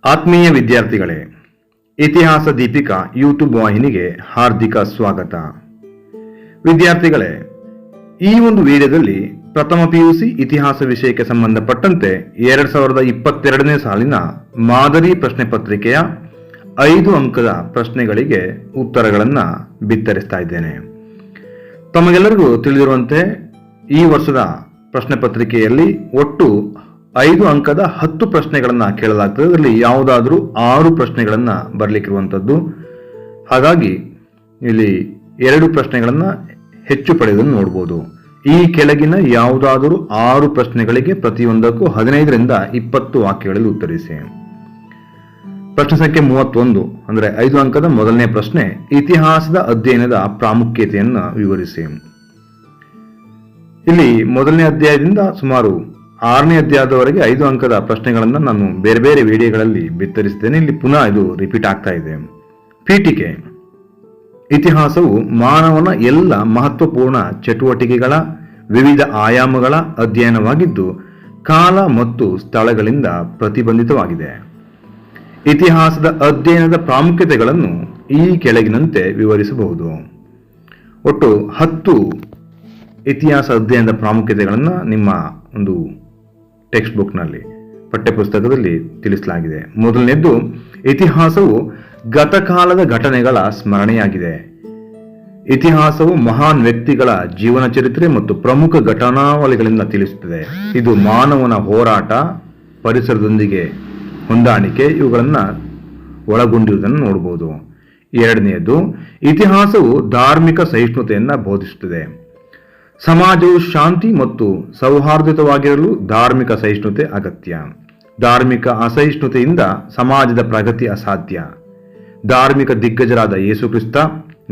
ಆತ್ಮೀಯ ವಿದ್ಯಾರ್ಥಿಗಳೇ, ಇತಿಹಾಸ ದೀಪಿಕಾ ಯೂಟ್ಯೂಬ್ ವಾಹಿನಿಗೆ ಹಾರ್ದಿಕ ಸ್ವಾಗತ. ವಿದ್ಯಾರ್ಥಿಗಳೇ, ಈ ಒಂದು ವಿಡಿಯೋದಲ್ಲಿ ಪ್ರಥಮ PUC ಇತಿಹಾಸ ವಿಷಯಕ್ಕೆ ಸಂಬಂಧಪಟ್ಟಂತೆ 2022ನೇ ಸಾಲಿನ ಮಾದರಿ ಪ್ರಶ್ನೆ ಪತ್ರಿಕೆಯ 5 ಅಂಕದ ಪ್ರಶ್ನೆಗಳಿಗೆ ಉತ್ತರಗಳನ್ನು ಬಿತ್ತರಿಸ್ತಾ ಇದ್ದೇನೆ. ತಮಗೆಲ್ಲರಿಗೂ ತಿಳಿದಿರುವಂತೆ ಈ ವರ್ಷದ ಪ್ರಶ್ನೆ ಪತ್ರಿಕೆಯಲ್ಲಿ ಒಟ್ಟು 5 ಅಂಕದ 10 ಪ್ರಶ್ನೆಗಳನ್ನು ಕೇಳಲಾಗ್ತದೆ. ಅದರಲ್ಲಿ ಯಾವುದಾದ್ರೂ 6 ಪ್ರಶ್ನೆಗಳನ್ನು ಬರಲಿಕ್ಕಿರುವಂಥದ್ದು. ಹಾಗಾಗಿ ಇಲ್ಲಿ 2 ಪ್ರಶ್ನೆಗಳನ್ನು ಹೆಚ್ಚು ಪಡೆಯುವುದನ್ನು ನೋಡ್ಬೋದು. ಈ ಕೆಳಗಿನ ಯಾವುದಾದರೂ 6 ಪ್ರಶ್ನೆಗಳಿಗೆ ಪ್ರತಿಯೊಂದಕ್ಕೂ 15ರಿಂದ 20 ವಾಕ್ಯಗಳಲ್ಲಿ ಉತ್ತರಿಸಿ. ಪ್ರಶ್ನೆ ಸಂಖ್ಯೆ 31 ಅಂದರೆ 5 ಅಂಕದ ಮೊದಲನೇ ಪ್ರಶ್ನೆ, ಇತಿಹಾಸದ ಅಧ್ಯಯನದ ಪ್ರಾಮುಖ್ಯತೆಯನ್ನು ವಿವರಿಸಿ. ಇಲ್ಲಿ ಮೊದಲನೇ ಅಧ್ಯಾಯದಿಂದ ಸುಮಾರು 6ನೇ ಅಧ್ಯಾಯದವರೆಗೆ 5 ಅಂಕದ ಪ್ರಶ್ನೆಗಳನ್ನು ನಾನು ಬೇರೆ ಬೇರೆ ವಿಡಿಯೋಗಳಲ್ಲಿ ಬಿತ್ತರಿಸಿದ್ದೇನೆ. ಇಲ್ಲಿ ಪುನಃ ಇದು ರಿಪೀಟ್ ಆಗ್ತಾ ಇದೆ. ಪೀಠಿಕೆ: ಇತಿಹಾಸವು ಮಾನವನ ಎಲ್ಲ ಮಹತ್ವಪೂರ್ಣ ಚಟುವಟಿಕೆಗಳ ವಿವಿಧ ಆಯಾಮಗಳ ಅಧ್ಯಯನವಾಗಿದ್ದು ಕಾಲ ಮತ್ತು ಸ್ಥಳಗಳಿಂದ ಪ್ರತಿಬಂಧಿತವಾಗಿದೆ. ಇತಿಹಾಸದ ಅಧ್ಯಯನದ ಪ್ರಾಮುಖ್ಯತೆಗಳನ್ನು ಈ ಕೆಳಗಿನಂತೆ ವಿವರಿಸಬಹುದು. ಒಟ್ಟು 10 ಇತಿಹಾಸ ಅಧ್ಯಯನದ ಪ್ರಾಮುಖ್ಯತೆಗಳನ್ನು ನಿಮ್ಮ ಒಂದು ಟೆಕ್ಸ್ಟ್ ಬುಕ್ನಲ್ಲಿ ಪಠ್ಯಪುಸ್ತಕದಲ್ಲಿ ತಿಳಿಸಲಾಗಿದೆ. ಮೊದಲನೇದ್ದು, ಇತಿಹಾಸವು ಗತಕಾಲದ ಘಟನೆಗಳ ಸ್ಮರಣೆಯಾಗಿದೆ. ಇತಿಹಾಸವು ಮಹಾನ್ ವ್ಯಕ್ತಿಗಳ ಜೀವನ ಚರಿತ್ರೆ ಮತ್ತು ಪ್ರಮುಖ ಘಟನಾವಳಿಗಳಿಂದ ತಿಳಿಸುತ್ತದೆ. ಇದು ಮಾನವನ ಹೋರಾಟ, ಪರಿಸರದೊಂದಿಗೆ ಹೊಂದಾಣಿಕೆ ಇವುಗಳನ್ನು ಒಳಗೊಂಡಿರುವುದನ್ನು ನೋಡಬಹುದು. ಎರಡನೆಯದು, ಇತಿಹಾಸವು ಧಾರ್ಮಿಕ ಸಹಿಷ್ಣುತೆಯನ್ನು ಬೋಧಿಸುತ್ತದೆ. ಸಮಾಜವು ಶಾಂತಿ ಮತ್ತು ಸೌಹಾರ್ದಯುತವಾಗಿರಲು ಧಾರ್ಮಿಕ ಸಹಿಷ್ಣುತೆ ಅಗತ್ಯ. ಧಾರ್ಮಿಕ ಅಸಹಿಷ್ಣುತೆಯಿಂದ ಸಮಾಜದ ಪ್ರಗತಿ ಅಸಾಧ್ಯ. ಧಾರ್ಮಿಕ ದಿಗ್ಗಜರಾದ ಯೇಸುಕ್ರಿಸ್ತ,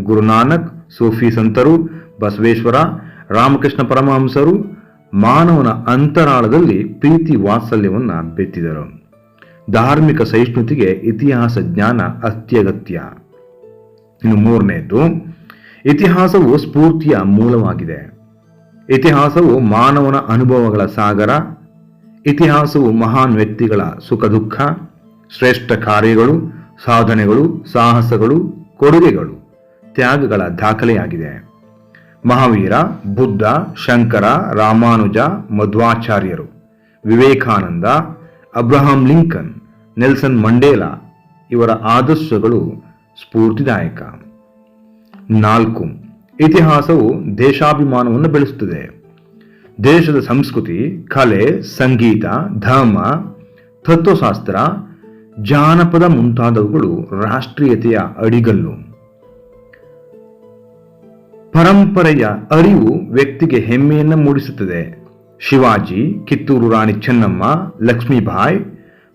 ಗುರುನಾನಕ್, ಸೂಫಿ ಸಂತರು, ಬಸವೇಶ್ವರ, ರಾಮಕೃಷ್ಣ ಪರಮಹಂಸರು ಮಾನವನ ಅಂತರಾಳದಲ್ಲಿ ಪ್ರೀತಿ ವಾತ್ಸಲ್ಯವನ್ನು ಬೆತ್ತಿದರು. ಧಾರ್ಮಿಕ ಸಹಿಷ್ಣುತೆಗೆ ಇತಿಹಾಸ ಜ್ಞಾನ ಅತ್ಯಗತ್ಯ. ಇನ್ನು ಮೂರನೆಯದು, ಇತಿಹಾಸವು ಸ್ಫೂರ್ತಿಯ ಮೂಲವಾಗಿದೆ. ಇತಿಹಾಸವು ಮಾನವನ ಅನುಭವಗಳ ಸಾಗರ. ಇತಿಹಾಸವು ಮಹಾನ್ ವ್ಯಕ್ತಿಗಳ ಸುಖ ದುಃಖ, ಶ್ರೇಷ್ಠ ಕಾರ್ಯಗಳು, ಸಾಧನೆಗಳು, ಸಾಹಸಗಳು, ಕೊಡುಗೆಗಳು, ತ್ಯಾಗಗಳ ದಾಖಲೆಯಾಗಿದೆ. ಮಹಾವೀರ, ಬುದ್ಧ, ಶಂಕರ, ರಾಮಾನುಜ, ಮಧ್ವಾಚಾರ್ಯರು, Vivekananda, Abraham Lincoln, Nelson Mandela ಇವರ ಆದರ್ಶಗಳು ಸ್ಫೂರ್ತಿದಾಯಕ. 4, ಇತಿಹಾಸವು ದೇಶಾಭಿಮಾನವನ್ನು ಬೆಳೆಸುತ್ತದೆ. ದೇಶದ ಸಂಸ್ಕೃತಿ, ಕಲೆ, ಸಂಗೀತ, ಧರ್ಮ, ತತ್ವಶಾಸ್ತ್ರ, ಜಾನಪದ ಮುಂತಾದವುಗಳು ರಾಷ್ಟ್ರೀಯತೆಯ ಅಡಿಗಲ್ಲು. ಪರಂಪರೆಯ ಅರಿವು ವ್ಯಕ್ತಿಗೆ ಹೆಮ್ಮೆಯನ್ನು ಮೂಡಿಸುತ್ತದೆ. ಶಿವಾಜಿ, ಕಿತ್ತೂರು ರಾಣಿ ಚೆನ್ನಮ್ಮ, ಲಕ್ಷ್ಮೀಬಾಯಿ,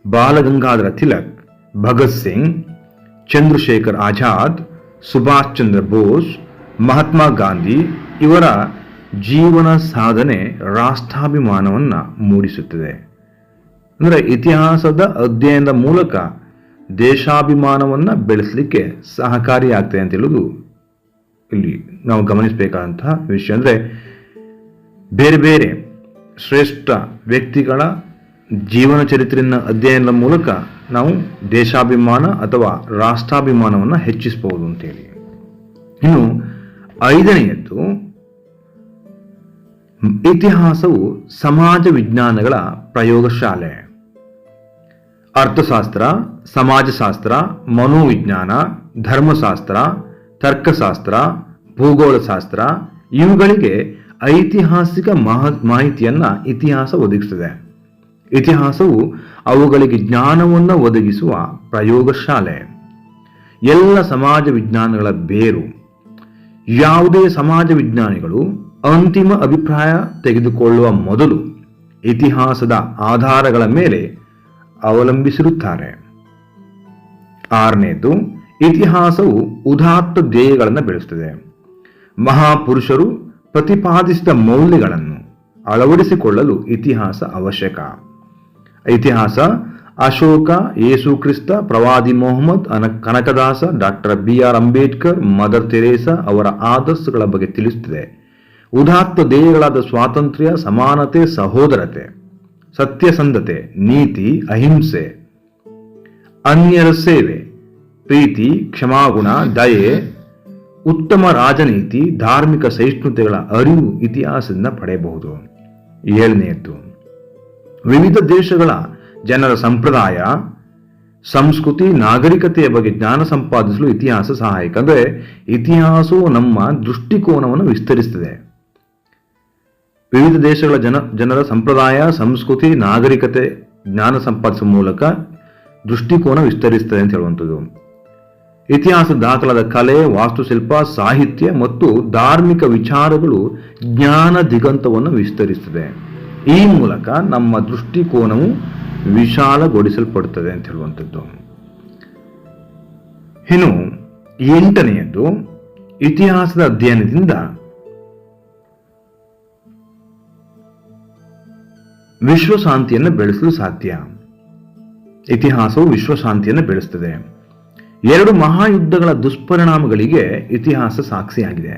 ಬಾಲಗಂಗಾಧರ ತಿಲಕ್, ಭಗತ್ ಸಿಂಗ್, ಚಂದ್ರಶೇಖರ್ ಆಜಾದ್, ಸುಭಾಷ್ ಚಂದ್ರ ಬೋಸ್, ಮಹಾತ್ಮ ಗಾಂಧಿ ಇವರ ಜೀವನ ಸಾಧನೆ ರಾಷ್ಟ್ರಾಭಿಮಾನವನ್ನು ಮೂಡಿಸುತ್ತದೆ. ಅಂದರೆ ಇತಿಹಾಸದ ಅಧ್ಯಯನದ ಮೂಲಕ ದೇಶಾಭಿಮಾನವನ್ನು ಬೆಳೆಸಲಿಕ್ಕೆ ಸಹಕಾರಿಯಾಗ್ತದೆ ಅಂತ ಹೇಳೋದು ಇಲ್ಲಿ ನಾವು ಗಮನಿಸಬೇಕಾದಂತಹ ವಿಷಯ. ಅಂದರೆ ಬೇರೆ ಬೇರೆ ಶ್ರೇಷ್ಠ ವ್ಯಕ್ತಿಗಳ ಜೀವನ ಚರಿತ್ರೆಯನ್ನು ಅಧ್ಯಯನದ ಮೂಲಕ ನಾವು ದೇಶಾಭಿಮಾನ ಅಥವಾ ರಾಷ್ಟ್ರಾಭಿಮಾನವನ್ನು ಹೆಚ್ಚಿಸಬಹುದು ಅಂತೇಳಿ. ಇನ್ನು 5ನೇಯದ್ದು, ಇತಿಹಾಸವು ಸಮಾಜ ವಿಜ್ಞಾನಗಳ ಪ್ರಯೋಗಶಾಲೆ. ಅರ್ಥಶಾಸ್ತ್ರ, ಸಮಾಜಶಾಸ್ತ್ರ, ಮನೋವಿಜ್ಞಾನ, ಧರ್ಮಶಾಸ್ತ್ರ, ತರ್ಕಶಾಸ್ತ್ರ, ಭೂಗೋಳಶಾಸ್ತ್ರ ಇವುಗಳಿಗೆ ಐತಿಹಾಸಿಕ ಮಾಹಿತಿಯನ್ನು ಇತಿಹಾಸ ಒದಗಿಸುತ್ತದೆ. ಇತಿಹಾಸವು ಅವುಗಳಿಗೆ ಜ್ಞಾನವನ್ನು ಒದಗಿಸುವ ಪ್ರಯೋಗಶಾಲೆ. ಎಲ್ಲ ಸಮಾಜ ವಿಜ್ಞಾನಗಳ ಬೇರು. ಯಾವುದೇ ಸಮಾಜ ವಿಜ್ಞಾನಿಗಳು ಅಂತಿಮ ಅಭಿಪ್ರಾಯ ತೆಗೆದುಕೊಳ್ಳುವ ಮೊದಲು ಇತಿಹಾಸದ ಆಧಾರಗಳ ಮೇಲೆ ಅವಲಂಬಿಸಿರುತ್ತಾರೆ. 6ನೇದು, ಇತಿಹಾಸವು ಉದಾತ್ತ ಧ್ಯೇಯಗಳನ್ನು ಬೆಳೆಸುತ್ತದೆ. ಮಹಾಪುರುಷರು ಪ್ರತಿಪಾದಿಸಿದ ಮೌಲ್ಯಗಳನ್ನು ಅಳವಡಿಸಿಕೊಳ್ಳಲು ಇತಿಹಾಸ ಅವಶ್ಯಕ. ಇತಿಹಾಸ ಅಶೋಕ, ಯೇಸುಕ್ರಿಸ್ತ, ಪ್ರವಾದಿ Muhammad, Kanakadasa, doctor BR Ambedkar, mother Teresa ಅವರ ಆದರ್ಶಗಳ ಬಗ್ಗೆ ತಿಳಿಸುತ್ತದೆ. ಉದಾತ್ತ ಧ್ಯೇಯಗಳಾದ ಸ್ವಾತಂತ್ರ್ಯ, ಸಮಾನತೆ, ಸಹೋದರತೆ, ಸತ್ಯಸಂಧತೆ, ನೀತಿ, ಅಹಿಂಸೆ, ಅನ್ಯರ ಸೇವೆ, ಪ್ರೀತಿ, ಕ್ಷಮಾಗುಣ, ದಯೆ, ಉತ್ತಮ ರಾಜನೀತಿ, ಧಾರ್ಮಿಕ ಸಹಿಷ್ಣುತೆಗಳ ಅರಿವು ಇತಿಹಾಸದಿಂದ ಪಡೆಯಬಹುದು. 7ನೇದ್ದು, ವಿವಿಧ ದೇಶಗಳ ಜನರ ಸಂಪ್ರದಾಯ, ಸಂಸ್ಕೃತಿ, ನಾಗರಿಕತೆಯ ಬಗ್ಗೆ ಜ್ಞಾನ ಸಂಪಾದಿಸಲು ಇತಿಹಾಸ ಸಹಾಯಕ. ಅಂದರೆ ಇತಿಹಾಸವು ನಮ್ಮ ದೃಷ್ಟಿಕೋನವನ್ನು ವಿಸ್ತರಿಸುತ್ತದೆ. ವಿವಿಧ ದೇಶಗಳ ಜನರ ಸಂಪ್ರದಾಯ, ಸಂಸ್ಕೃತಿ, ನಾಗರಿಕತೆ ಜ್ಞಾನ ಸಂಪಾದಿಸುವ ಮೂಲಕ ದೃಷ್ಟಿಕೋನ ವಿಸ್ತರಿಸುತ್ತದೆ ಅಂತ ಹೇಳುವಂಥದ್ದು. ಇತಿಹಾಸ ದಾಖಲಾದ ಕಲೆ, ವಾಸ್ತುಶಿಲ್ಪ, ಸಾಹಿತ್ಯ ಮತ್ತು ಧಾರ್ಮಿಕ ವಿಚಾರಗಳು ಜ್ಞಾನ ದಿಗಂತವನ್ನು ವಿಸ್ತರಿಸುತ್ತದೆ. ಈ ಮೂಲಕ ನಮ್ಮ ದೃಷ್ಟಿಕೋನವು ವಿಶಾಲಗೊಳಿಸಲ್ಪಡುತ್ತದೆ ಅಂತ ಹೇಳುವಂಥದ್ದು. ಇನ್ನು 8ನೇಯದ್ದು, ಇತಿಹಾಸದ ಅಧ್ಯಯನದಿಂದ ವಿಶ್ವಶಾಂತಿಯನ್ನು ಬೆಳೆಸಲು ಸಾಧ್ಯ. ಇತಿಹಾಸವು ವಿಶ್ವಶಾಂತಿಯನ್ನು ಬೆಳೆಸುತ್ತದೆ. 2 ಮಹಾಯುದ್ಧಗಳ ದುಷ್ಪರಿಣಾಮಗಳಿಗೆ ಇತಿಹಾಸ ಸಾಕ್ಷಿಯಾಗಿದೆ.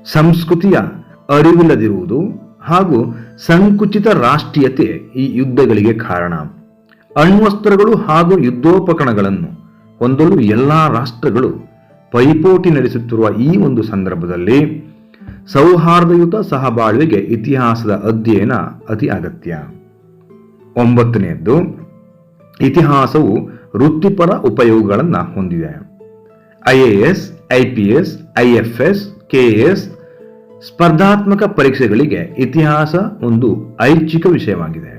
ಸಂಸ್ಕೃತಿಯ ಅರಿವಿಲ್ಲದಿರುವುದು ಹಾಗೂ ಸಂಕುಚಿತ ರಾಷ್ಟ್ರೀಯತೆ ಈ ಯುದ್ಧಗಳಿಗೆ ಕಾರಣ. ಅಣ್ವಸ್ತ್ರಗಳು ಹಾಗೂ ಯುದ್ಧೋಪಕರಣಗಳನ್ನು ಹೊಂದಲು ಎಲ್ಲಾ ರಾಷ್ಟ್ರಗಳು ಪೈಪೋಟಿ ನಡೆಸುತ್ತಿರುವ ಈ ಒಂದು ಸಂದರ್ಭದಲ್ಲಿ ಸೌಹಾರ್ದಯುತ ಸಹಬಾಳ್ವೆಗೆ ಇತಿಹಾಸದ ಅಧ್ಯಯನ ಅತಿ ಅಗತ್ಯ. 9ನೇದ್ದು, ಇತಿಹಾಸವು ವೃತ್ತಿಪರ ಉಪಯೋಗಗಳನ್ನು ಹೊಂದಿದೆ. IAS, IPS, IFS, KS ಸ್ಪರ್ಧಾತ್ಮಕ ಪರೀಕ್ಷೆಗಳಿಗೆ ಇತಿಹಾಸ ಒಂದು ಐಚ್ಛಿಕ ವಿಷಯವಾಗಿದೆ.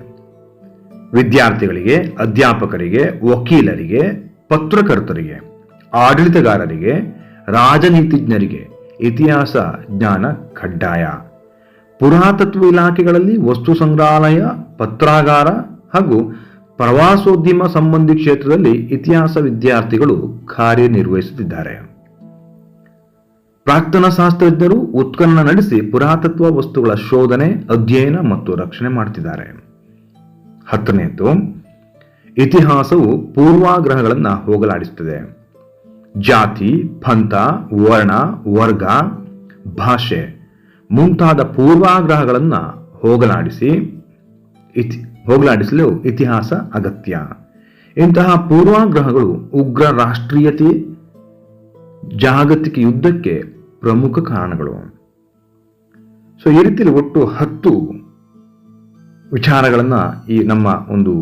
ವಿದ್ಯಾರ್ಥಿಗಳಿಗೆ, ಅಧ್ಯಾಪಕರಿಗೆ, ವಕೀಲರಿಗೆ, ಪತ್ರಕರ್ತರಿಗೆ, ಆಡಳಿತಗಾರರಿಗೆ, ರಾಜನೀತಿಜ್ಞರಿಗೆ ಇತಿಹಾಸ ಜ್ಞಾನ ಕಡ್ಡಾಯ. ಪುರಾತತ್ವ ಇಲಾಖೆಗಳಲ್ಲಿ ವಸ್ತು ಸಂಗ್ರಹಾಲಯ, ಪತ್ರಾಗಾರ ಹಾಗೂ ಪ್ರವಾಸೋದ್ಯಮ ಸಂಬಂಧಿ ಕ್ಷೇತ್ರದಲ್ಲಿ ಇತಿಹಾಸ ವಿದ್ಯಾರ್ಥಿಗಳು ಕಾರ್ಯನಿರ್ವಹಿಸುತ್ತಿದ್ದಾರೆ. ಪ್ರಾಕ್ತನ ಶಾಸ್ತ್ರಜ್ಞರು ಉತ್ಖನನ ನಡೆಸಿ ಪುರಾತತ್ವ ವಸ್ತುಗಳ ಶೋಧನೆ, ಅಧ್ಯಯನ ಮತ್ತು ರಕ್ಷಣೆ ಮಾಡುತ್ತಿದ್ದಾರೆ. 10ನೇದ್ದು, ಇತಿಹಾಸವು ಪೂರ್ವಾಗ್ರಹಗಳನ್ನು ಹೋಗಲಾಡಿಸುತ್ತದೆ. ಜಾತಿ, ಪಂಥ, ವರ್ಣ, ವರ್ಗ, ಭಾಷೆ ಮುಂತಾದ ಪೂರ್ವಾಗ್ರಹಗಳನ್ನು ಹೋಗಲಾಡಿಸಲು ಇತಿಹಾಸ ಅಗತ್ಯ. ಇಂತಹ ಪೂರ್ವಾಗ್ರಹಗಳು ಉಗ್ರ ರಾಷ್ಟ್ರೀಯತೆ, ಜಾಗತಿಕ ಯುದ್ಧಕ್ಕೆ ಪ್ರಮುಖ ಕಾರಣಗಳು. ಈ ರೀತಿಯಲ್ಲಿ ಒಟ್ಟು 10 ವಿಚಾರಗಳನ್ನು ಈ ನಮ್ಮ ಒಂದು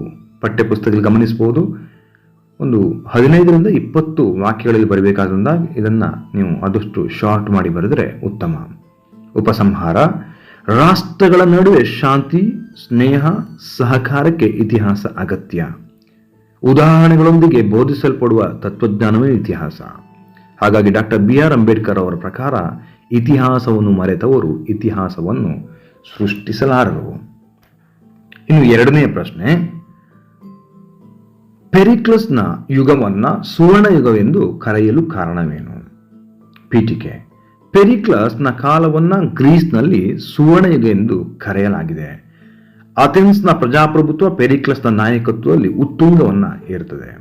ಪಠ್ಯಪುಸ್ತಕದಲ್ಲಿ ಗಮನಿಸಬಹುದು. ಒಂದು 15ರಿಂದ 20 ವಾಕ್ಯಗಳಲ್ಲಿ ಬರಬೇಕಾದ್ರಿಂದ ಇದನ್ನು ನೀವು ಆದಷ್ಟು ಶಾರ್ಟ್ ಮಾಡಿ ಬರೆದರೆ ಉತ್ತಮ. ಉಪಸಂಹಾರ: ರಾಷ್ಟ್ರಗಳ ನಡುವೆ ಶಾಂತಿ, ಸ್ನೇಹ, ಸಹಕಾರಕ್ಕೆ ಇತಿಹಾಸ ಅಗತ್ಯ. ಉದಾಹರಣೆಗಳೊಂದಿಗೆ ಬೋಧಿಸಲ್ಪಡುವ ತತ್ವಜ್ಞಾನವೇ ಇತಿಹಾಸ. ಹಾಗಾಗಿ ಡಾಕ್ಟರ್ BR ಅಂಬೇಡ್ಕರ್ ಅವರ ಪ್ರಕಾರ ಇತಿಹಾಸವನ್ನು ಮರೆತವರು ಇತಿಹಾಸವನ್ನು ಸೃಷ್ಟಿಸಲಾರರು. ಇನ್ನು 2ನೇ ಪ್ರಶ್ನೆ, ಪೆರಿಕ್ಲಸ್ನ ಯುಗವನ್ನ ಸುವರ್ಣ ಯುಗವೆಂದು ಕರೆಯಲು ಕಾರಣವೇನು? ಪೀಠಿಕೆ: ಪೆರಿಕ್ಲಸ್ನ ಕಾಲವನ್ನ ಗ್ರೀಸ್ನಲ್ಲಿ ಸುವರ್ಣ ಯುಗ ಎಂದು ಕರೆಯಲಾಗಿದೆ. ಅಥೆನ್ಸ್ನ ಪ್ರಜಾಪ್ರಭುತ್ವ ಪೆರಿಕ್ಲಸ್ನ ನಾಯಕತ್ವದಲ್ಲಿ ಉತ್ತುಂಗವನ್ನ ಏರುತ್ತದೆ.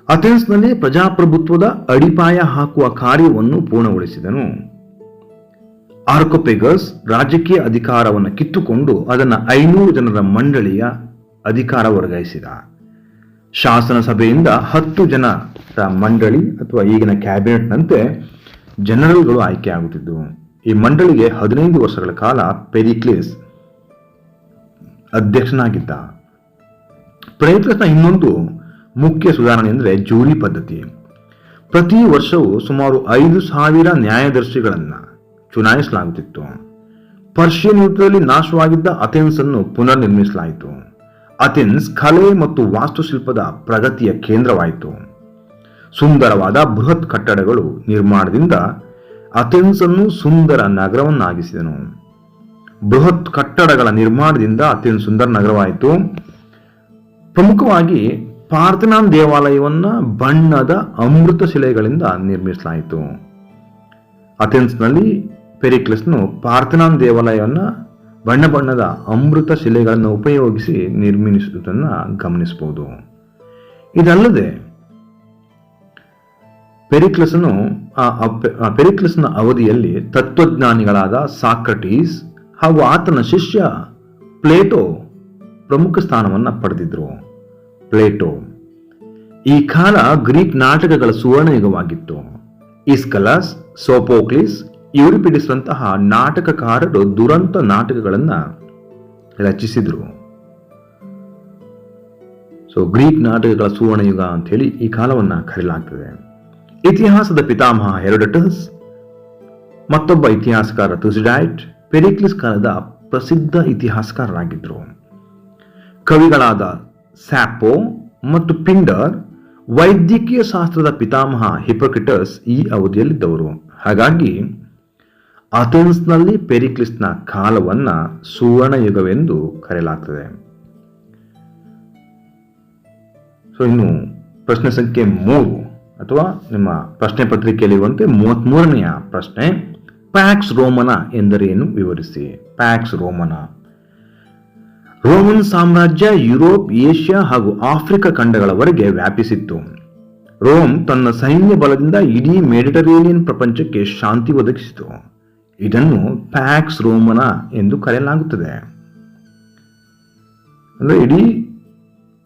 ಅಥೆನ್ಸ್ನಲ್ಲಿ ಪ್ರಜಾಪ್ರಭುತ್ವದ ಅಡಿಪಾಯ ಹಾಕುವ ಕಾರ್ಯವನ್ನು ಪೂರ್ಣಗೊಳಿಸಿದನು. ಆರ್ಕೋಪೆಗಸ್ ರಾಜಕೀಯ ಅಧಿಕಾರವನ್ನು ಕಿತ್ತುಕೊಂಡು ಅದನ್ನು 500 ಜನರ ಮಂಡಳಿಯ ಅಧಿಕಾರ ವರ್ಗಾಯಿಸಿದ. ಶಾಸನ ಸಭೆಯಿಂದ 10 ಜನರ ಮಂಡಳಿ ಅಥವಾ ಈಗಿನ ಕ್ಯಾಬಿನೆಟ್ನಂತೆ ಜನರಲ್ಗಳು ಆಯ್ಕೆಯಾಗುತ್ತಿದ್ದವು. ಈ ಮಂಡಳಿಗೆ 15 ವರ್ಷಗಳ ಕಾಲ ಪೆರಿಕ್ಲಿಸ್ ಅಧ್ಯಕ್ಷನಾಗಿದ್ದ. ಪೆರಿಕ್ಲಸ್ನ ಇನ್ನೊಂದು ಮುಖ್ಯ ಸುಧಾರಣೆ ಎಂದರೆ ಜೂರಿ ಪದ್ಧತಿ. ಪ್ರತಿ ವರ್ಷವೂ ಸುಮಾರು 5,000 ನ್ಯಾಯದರ್ಶಿಗಳನ್ನು ಚುನಾಯಿಸಲಾಗುತ್ತಿತ್ತು. ಪರ್ಷಿಯನ್ ಯುದ್ಧದಲ್ಲಿ ನಾಶವಾಗಿದ್ದ ಅಥೆನ್ಸ್ ಅನ್ನು ಪುನರ್ ನಿರ್ಮಿಸಲಾಯಿತು. ಅಥೆನ್ಸ್ ಕಲೆ ಮತ್ತು ವಾಸ್ತುಶಿಲ್ಪದ ಪ್ರಗತಿಯ ಕೇಂದ್ರವಾಯಿತು. ಸುಂದರವಾದ ಬೃಹತ್ ಕಟ್ಟಡಗಳು ನಿರ್ಮಾಣದಿಂದ ಅಥೆನ್ಸ್ ಅನ್ನು ಸುಂದರ ನಗರವನ್ನಾಗಿಸಿದನು. ಬೃಹತ್ ಕಟ್ಟಡಗಳ ನಿರ್ಮಾಣದಿಂದ ಅಥೆನ್ಸ್ ಸುಂದರ ನಗರವಾಯಿತು. ಪ್ರಮುಖವಾಗಿ ಪಾರ್ಥನಾನ್ ದೇವಾಲಯವನ್ನ ಬಣ್ಣದ ಅಮೃತ ಶಿಲೆಗಳಿಂದ ನಿರ್ಮಿಸಲಾಯಿತು. ಅಥೆನ್ಸ್ನಲ್ಲಿ ಪೆರಿಕ್ಲಸ್ನು ಪಾರ್ಥನಾನ್ ದೇವಾಲಯವನ್ನು ಬಣ್ಣ ಬಣ್ಣದ ಅಮೃತ ಶಿಲೆಗಳನ್ನು ಉಪಯೋಗಿಸಿ ನಿರ್ಮಿಸುವುದನ್ನು ಗಮನಿಸಬಹುದು. ಇದಲ್ಲದೆ ಪೆರಿಕ್ಲಸ್ನ ಅವಧಿಯಲ್ಲಿ ತತ್ವಜ್ಞಾನಿಗಳಾದ ಸಾಕ್ರಟೀಸ್ ಹಾಗೂ ಆತನ ಶಿಷ್ಯ ಪ್ಲೇಟೋ ಪ್ರಮುಖ ಸ್ಥಾನವನ್ನು ಪಡೆದಿದ್ರು. ಪ್ಲೇಟೋ ಈ ಕಾಲ ಗ್ರೀಕ್ ನಾಟಕಗಳ ಸುವರ್ಣಯುಗವಾಗಿತ್ತು. ಈಸ್ಕಲಸ್, ಸೋಫೋಕ್ಲಿಸ್, ಯೂರಿಪಿಡಿಸ್ರಂತಹ ನಾಟಕಕಾರರು ದುರಂತ ನಾಟಕಗಳನ್ನು ರಚಿಸಿದರು. ಗ್ರೀಕ್ ನಾಟಕಗಳ ಸುವರ್ಣಯುಗ ಅಂತ ಹೇಳಿ ಈ ಕಾಲವನ್ನು ಕರೆಯಲಾಗ್ತದೆ. ಇತಿಹಾಸದ ಪಿತಾಮಹ ಹೆರೋಡಟಸ್, ಮತ್ತೊಬ್ಬ ಇತಿಹಾಸಕಾರ ಥುಸಿಡೈಡ್, ಪೆರಿಕ್ಲಿಸ್ ಕಾಲದ ಪ್ರಸಿದ್ಧ ಇತಿಹಾಸಕಾರರಾಗಿದ್ದರು. ಕವಿಗಳಾದ ಸ್ಯಾಪೋ ಮತ್ತು ಪಿಂಡರ್, ವೈದ್ಯಕೀಯ ಶಾಸ್ತ್ರದ ಪಿತಾಮಹ ಹಿಪೋಕ್ರಟಸ್ ಈ ಅವಧಿಯಲ್ಲಿದ್ದವರು. ಹಾಗಾಗಿ ಅಥೆನ್ಸ್ನಲ್ಲಿ ಪೆರಿಕ್ಲಿಸ್ನ ಕಾಲವನ್ನು ಸುವರ್ಣಯುಗವೆಂದು ಕರೆಯಲಾಗ್ತದೆ. ಇನ್ನು ಪ್ರಶ್ನೆ ಸಂಖ್ಯೆ 3 ಅಥವಾ ನಿಮ್ಮ ಪ್ರಶ್ನೆ ಪತ್ರಿಕೆಯಲ್ಲಿರುವಂತೆ 33ನೆಯ ಪ್ರಶ್ನೆ, ಪ್ಯಾಕ್ಸ್ ರೋಮನ ಎಂದರೇನು ವಿವರಿಸಿ. ಪ್ಯಾಕ್ಸ್ ರೋಮನ ರೋಮನ್ ಸಾಮ್ರಾಜ್ಯ ಯುರೋಪ್, ಏಷ್ಯಾ ಹಾಗೂ ಆಫ್ರಿಕಾ ಖಂಡಗಳವರೆಗೆ ವ್ಯಾಪಿಸಿತ್ತು. ರೋಮ್ ತನ್ನ ಸೈನ್ಯ ಬಲದಿಂದ ಇಡೀ ಮೆಡಿಟರೇನಿಯನ್ ಪ್ರಪಂಚಕ್ಕೆ ಶಾಂತಿ ಒದಗಿಸಿತು. ಇದನ್ನು ಪ್ಯಾಕ್ಸ್ ರೋಮನ ಎಂದು ಕರೆಯಲಾಗುತ್ತದೆ. ಅಂದರೆ ಇಡೀ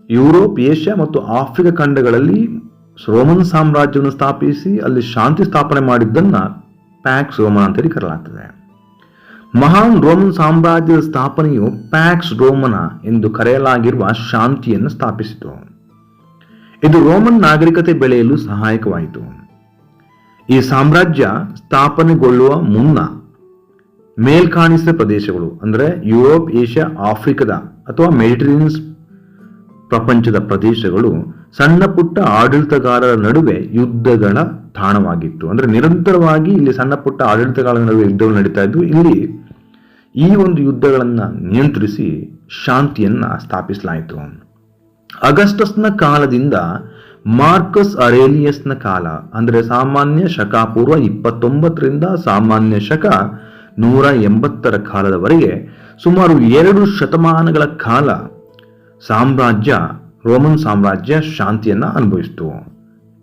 ಯುರೋಪ್, ಏಷ್ಯಾ ಮತ್ತು ಆಫ್ರಿಕಾ ಖಂಡಗಳಲ್ಲಿ ರೋಮನ್ ಸಾಮ್ರಾಜ್ಯವನ್ನು ಸ್ಥಾಪಿಸಿ ಅಲ್ಲಿ ಶಾಂತಿ ಸ್ಥಾಪನೆ ಮಾಡಿದ್ದನ್ನು ಪ್ಯಾಕ್ಸ್ ರೋಮನ ಅಂತೇಳಿ ಕರೆಯಲಾಗ್ತದೆ. ಮಹಾನ್ ರೋಮನ್ ಸಾಮ್ರಾಜ್ಯದ ಸ್ಥಾಪನೆಯು ಪ್ಯಾಕ್ಸ್ ರೋಮನ ಎಂದು ಕರೆಯಲಾಗಿರುವ ಶಾಂತಿಯನ್ನು ಸ್ಥಾಪಿಸಿತು. ಇದು ರೋಮನ್ ನಾಗರಿಕತೆ ಬೆಳೆಯಲು ಸಹಾಯಕವಾಯಿತು. ಈ ಸಾಮ್ರಾಜ್ಯ ಸ್ಥಾಪನೆಗೊಳ್ಳುವ ಮುನ್ನ ಮೇಲ್ಕಾಣಿಸಿದ ಪ್ರದೇಶಗಳು ಅಂದರೆ ಯುರೋಪ್, ಏಷ್ಯಾ, ಆಫ್ರಿಕಾದ ಅಥವಾ ಮೆಡಿಟರೇನಿಯನ್ ಪ್ರಪಂಚದ ಪ್ರದೇಶಗಳು ಸಣ್ಣ ಪುಟ್ಟ ಆಡಳಿತಗಾರರ ನಡುವೆ ಯುದ್ಧಗಳ ತಾಣವಾಗಿತ್ತು. ಅಂದರೆ ನಿರಂತರವಾಗಿ ಇಲ್ಲಿ ಸಣ್ಣ ಪುಟ್ಟ ಆಡಳಿತಗಾರರ ನಡುವೆ ಯುದ್ಧಗಳು ನಡೀತಾ ಇದ್ವು. ಇಲ್ಲಿ ಈ ಒಂದು ಯುದ್ಧಗಳನ್ನು ನಿಯಂತ್ರಿಸಿ ಶಾಂತಿಯನ್ನ ಸ್ಥಾಪಿಸಲಾಯಿತು. ಅಗಸ್ಟಸ್ನ ಕಾಲದಿಂದ ಮಾರ್ಕಸ್ ಅರೇಲಿಯಸ್ನ ಕಾಲ ಅಂದರೆ ಸಾಮಾನ್ಯ ಶಕ ಪೂರ್ವ 29ರಿಂದ ಸಾಮಾನ್ಯ ಶಕ 180ರ ಕಾಲದವರೆಗೆ ಸುಮಾರು 2 ಶತಮಾನಗಳ ಕಾಲ ರೋಮನ್ ಸಾಮ್ರಾಜ್ಯ ಶಾಂತಿಯನ್ನ ಅನುಭವಿಸಿತು.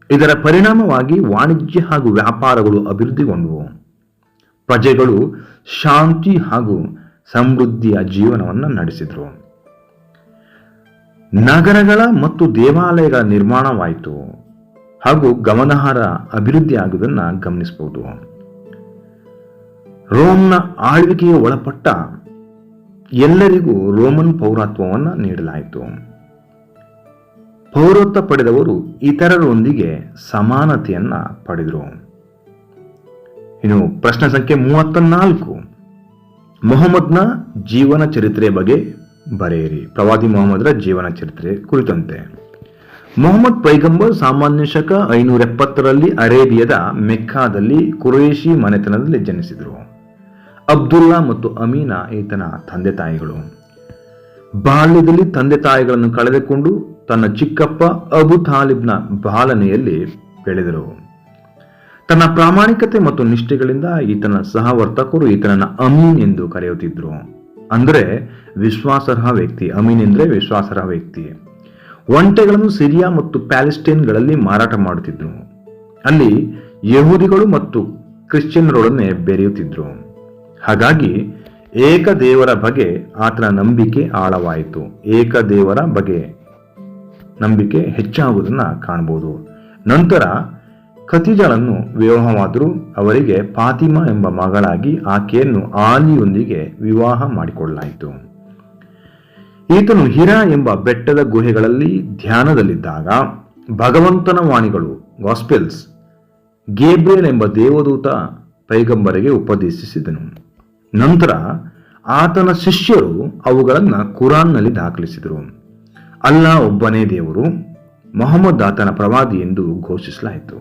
ಇದರ ಪರಿಣಾಮವಾಗಿ ವಾಣಿಜ್ಯ ಹಾಗೂ ವ್ಯಾಪಾರಗಳು ಅಭಿವೃದ್ಧಿಗೊಂಡವು. ಪ್ರಜೆಗಳು ಶಾಂತಿ ಹಾಗೂ ಸಮೃದ್ಧಿಯ ಜೀವನವನ್ನು ನಡೆಸಿದರು. ನಗರಗಳ ಮತ್ತು ದೇವಾಲಯಗಳ ನಿರ್ಮಾಣವಾಯಿತು ಹಾಗೂ ಗಮನಾರ್ಹ ಅಭಿವೃದ್ಧಿ ಆಗುವುದನ್ನು ಗಮನಿಸಬಹುದು. ರೋಮ್ನ ಆಳ್ವಿಕೆಗೆ ಒಳಪಟ್ಟ ಎಲ್ಲರಿಗೂ ರೋಮನ್ ಪೌರತ್ವವನ್ನು ನೀಡಲಾಯಿತು. ಪೌರತ್ವ ಪಡೆದವರು ಇತರರೊಂದಿಗೆ ಸಮಾನತೆಯನ್ನ ಪಡೆದರು. ಇನ್ನು ಪ್ರಶ್ನೆ ಸಂಖ್ಯೆ 34, ಮೊಹಮ್ಮದ್ನ ಜೀವನ ಚರಿತ್ರೆಯ ಬಗ್ಗೆ ಬರೆಯಿರಿ. ಪ್ರವಾದಿ ಮೊಹಮ್ಮದರ ಜೀವನ ಚರಿತ್ರೆ ಕುರಿತಂತೆ. ಮೊಹಮ್ಮದ್ ಪೈಗಂಬರ್ ಸಾಮಾನ್ಯ ಶಕ 570ರಲ್ಲಿ ಅರೇಬಿಯಾದ ಮೆಕ್ಕಾದಲ್ಲಿ ಕುರೇಶಿ ಮನೆತನದಲ್ಲಿ ಜನಿಸಿದರು. ಅಬ್ದುಲ್ಲಾ ಮತ್ತು ಅಮೀನಾ ಈತನ ತಂದೆ ತಾಯಿಗಳು. ಬಾಲ್ಯದಲ್ಲಿ ತಂದೆ ತಾಯಿಗಳನ್ನು ಕಳೆದುಕೊಂಡು ತನ್ನ ಚಿಕ್ಕಪ್ಪ ಅಬು ತಾಲಿಬ್ನ ಪಾಲನೆಯಲ್ಲಿ ಬೆಳೆದರು. ತನ್ನ ಪ್ರಾಮಾಣಿಕತೆ ಮತ್ತು ನಿಷ್ಠೆಗಳಿಂದ ಈತನ ಸಹವರ್ತಕರು ಈತನನ್ನ ಅಮೀನ್ ಎಂದು ಕರೆಯುತ್ತಿದ್ದರು. ಅಂದರೆ ವಿಶ್ವಾಸಾರ್ಹ ವ್ಯಕ್ತಿ. ಅಮೀನ್ ಎಂದರೆ ವಿಶ್ವಾಸಾರ್ಹ ವ್ಯಕ್ತಿ. ಒಂಟೆಗಳನ್ನು ಸಿರಿಯಾ ಮತ್ತು ಪ್ಯಾಲೆಸ್ಟೈನ್ಗಳಲ್ಲಿ ಮಾರಾಟ ಮಾಡುತ್ತಿದ್ದರು. ಅಲ್ಲಿ ಯಹೂದಿಗಳು ಮತ್ತು ಕ್ರಿಶ್ಚಿಯನ್ನರೊಡನೆ ಬೆರೆಯುತ್ತಿದ್ದರು. ಹಾಗಾಗಿ ಏಕದೇವರ ಬಗ್ಗೆ ಆತನ ನಂಬಿಕೆ ಆಳವಾಯಿತು. ಏಕದೇವರ ಬಗ್ಗೆ ನಂಬಿಕೆ ಹೆಚ್ಚಾಗುವುದನ್ನು ಕಾಣಬಹುದು. ನಂತರ ಖದೀಜಳನ್ನು ವಿವಾಹವಾದರೂ ಅವರಿಗೆ ಫಾತಿಮಾ ಎಂಬ ಮಗಳಾಗಿ ಆಕೆಯನ್ನು ಆಲಿಯೊಂದಿಗೆ ವಿವಾಹ ಮಾಡಿಕೊಳ್ಳಲಾಯಿತು. ಈತನು ಹಿರಾ ಎಂಬ ಬೆಟ್ಟದ ಗುಹೆಗಳಲ್ಲಿ ಧ್ಯಾನದಲ್ಲಿದ್ದಾಗ ಭಗವಂತನ ವಾಣಿಗಳು ಗಾಸ್ಪೆಲ್ಸ್ ಗೇಬ್ರಿಯಲ್ ಎಂಬ ದೇವದೂತ ಪೈಗಂಬರಿಗೆ ಉಪದೇಶಿಸಿದನು. ನಂತರ ಆತನ ಶಿಷ್ಯರು ಅವುಗಳನ್ನು ಕುರಾನ್ನಲ್ಲಿ ದಾಖಲಿಸಿದರು. ಅಲ್ಲಾ ಒಬ್ಬನೇ ದೇವರು, ಮೊಹಮ್ಮದ್ ಆತನ ಪ್ರವಾದಿ ಎಂದು ಘೋಷಿಸಲಾಯಿತು.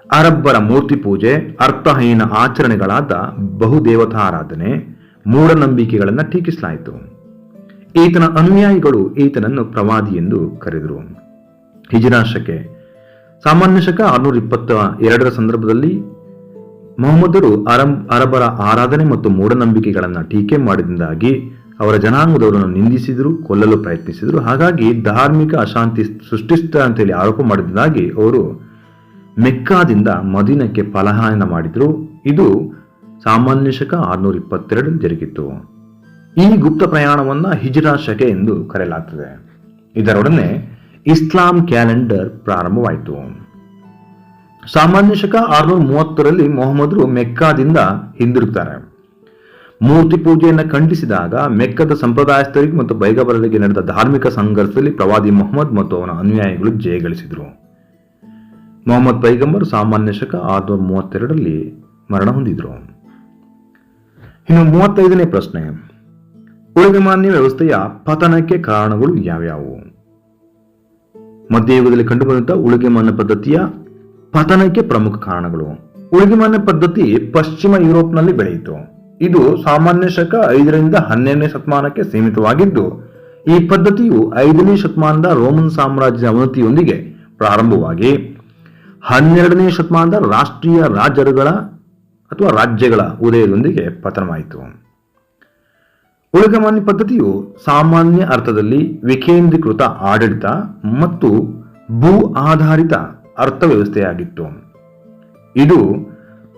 ಅರಬ್ಬರ ಮೂರ್ತಿ ಪೂಜೆ, ಅರ್ಥಹೀನ ಆಚರಣೆಗಳಾದ ಬಹುದೇವತಾರಾಧನೆ, ಮೂಢನಂಬಿಕೆಗಳನ್ನು ಟೀಕಿಸಲಾಯಿತು. ಈತನ ಅನುಯಾಯಿಗಳು ಈತನನ್ನು ಪ್ರವಾದಿ ಎಂದು ಕರೆದರು. ಹಿಜ್ರಾ ಶಕೆ ಸಾಮಾನ್ಯ ಶಕ 622ರ ಸಂದರ್ಭದಲ್ಲಿ ಮೊಹಮ್ಮದರು ಅರಬರ ಆರಾಧನೆ ಮತ್ತು ಮೂಢನಂಬಿಕೆಗಳನ್ನು ಟೀಕೆ ಮಾಡಿದಿಂದಾಗಿ ಅವರ ಜನಾಂಗದವರನ್ನು ನಿಂದಿಸಿದರು, ಕೊಲ್ಲಲು ಪ್ರಯತ್ನಿಸಿದರು. ಹಾಗಾಗಿ ಧಾರ್ಮಿಕ ಅಶಾಂತಿ ಸೃಷ್ಟಿಸಿದ ಅಂತೇಳಿ ಆರೋಪ ಮಾಡಿದಿಂದಾಗಿ ಅವರು ಮೆಕ್ಕಾದಿಂದ ಮದೀನಕ್ಕೆ ಪಲಾಯನ ಮಾಡಿದರು. ಇದು ಸಾಮಾನ್ಯ ಶಕ 622 ಜರುಗಿತು. ಈ ಗುಪ್ತ ಪ್ರಯಾಣವನ್ನು ಹಿಜ್ರಾ ಶಕೆ ಎಂದು ಕರೆಯಲಾಗ್ತದೆ. ಇದರೊಡನೆ ಇಸ್ಲಾಂ ಕ್ಯಾಲೆಂಡರ್ ಪ್ರಾರಂಭವಾಯಿತು. ಸಾಮಾನ್ಯ ಶಕ 630ರಲ್ಲಿ ಮೊಹಮ್ಮದ್ರು ಮೆಕ್ಕಾದಿಂದ ಹಿಂದಿರುಗ್ತಾರೆ. ಮೂರ್ತಿ ಪೂಜೆಯನ್ನು ಖಂಡಿಸಿದಾಗ ಮೆಕ್ಕದ ಸಂಪ್ರದಾಯಸ್ಥರಿಗೆ ಮತ್ತು ಬೈಗಬರರಿಗೆ ನಡೆದ ಧಾರ್ಮಿಕ ಸಂಘರ್ಷದಲ್ಲಿ ಪ್ರವಾದಿ ಮೊಹಮ್ಮದ್ ಮತ್ತು ಅವನ ಅನುಯಾಯಿಗಳು ಜಯಗಳಿಸಿದರು. ಮೊಹಮ್ಮದ್ ಪೈಗಂಬರ್ ಸಾಮಾನ್ಯ ಶಕ 632ರಲ್ಲಿ ಮರಣ ಹೊಂದಿದ್ರು. ಇನ್ನು 35ನೇ ಪ್ರಶ್ನೆ, ಊಳಿಗಮಾನ್ಯ ವ್ಯವಸ್ಥೆಯ ಪತನಕ್ಕೆ ಕಾರಣಗಳು ಯಾವ್ಯಾವು? ಮಧ್ಯಯುಗದಲ್ಲಿ ಕಂಡುಬಂದಂತಹ ಊಳಿಗಮಾನ್ಯ ಪದ್ಧತಿಯ ಪತನಕ್ಕೆ ಪ್ರಮುಖ ಕಾರಣಗಳು. ಊಳಿಗಮಾನ್ಯ ಪದ್ಧತಿ ಪಶ್ಚಿಮ ಯುರೋಪ್ನಲ್ಲಿ ಬೆಳೆಯಿತು. ಇದು ಸಾಮಾನ್ಯ ಶಕ 5ರಿಂದ 12ನೇ ಶತಮಾನಕ್ಕೆ ಸೀಮಿತವಾಗಿದ್ದು, ಈ ಪದ್ಧತಿಯು 5ನೇ ಶತಮಾನದ ರೋಮನ್ ಸಾಮ್ರಾಜ್ಯದ ಅವನತಿಯೊಂದಿಗೆ ಪ್ರಾರಂಭವಾಗಿ 12ನೇ ಶತಮಾನದ ರಾಷ್ಟ್ರೀಯ ರಾಜ್ಯಗಳ ಉದಯದೊಂದಿಗೆ ಪತನವಾಯಿತು. ಊಳಿಗಮಾನ್ಯ ಪದ್ಧತಿಯು ಸಾಮಾನ್ಯ ಅರ್ಥದಲ್ಲಿ ವಿಕೇಂದ್ರೀಕೃತ ಆಡಳಿತ ಮತ್ತು ಭೂ ಆಧಾರಿತ ಅರ್ಥವ್ಯವಸ್ಥೆಯಾಗಿತ್ತು. ಇದು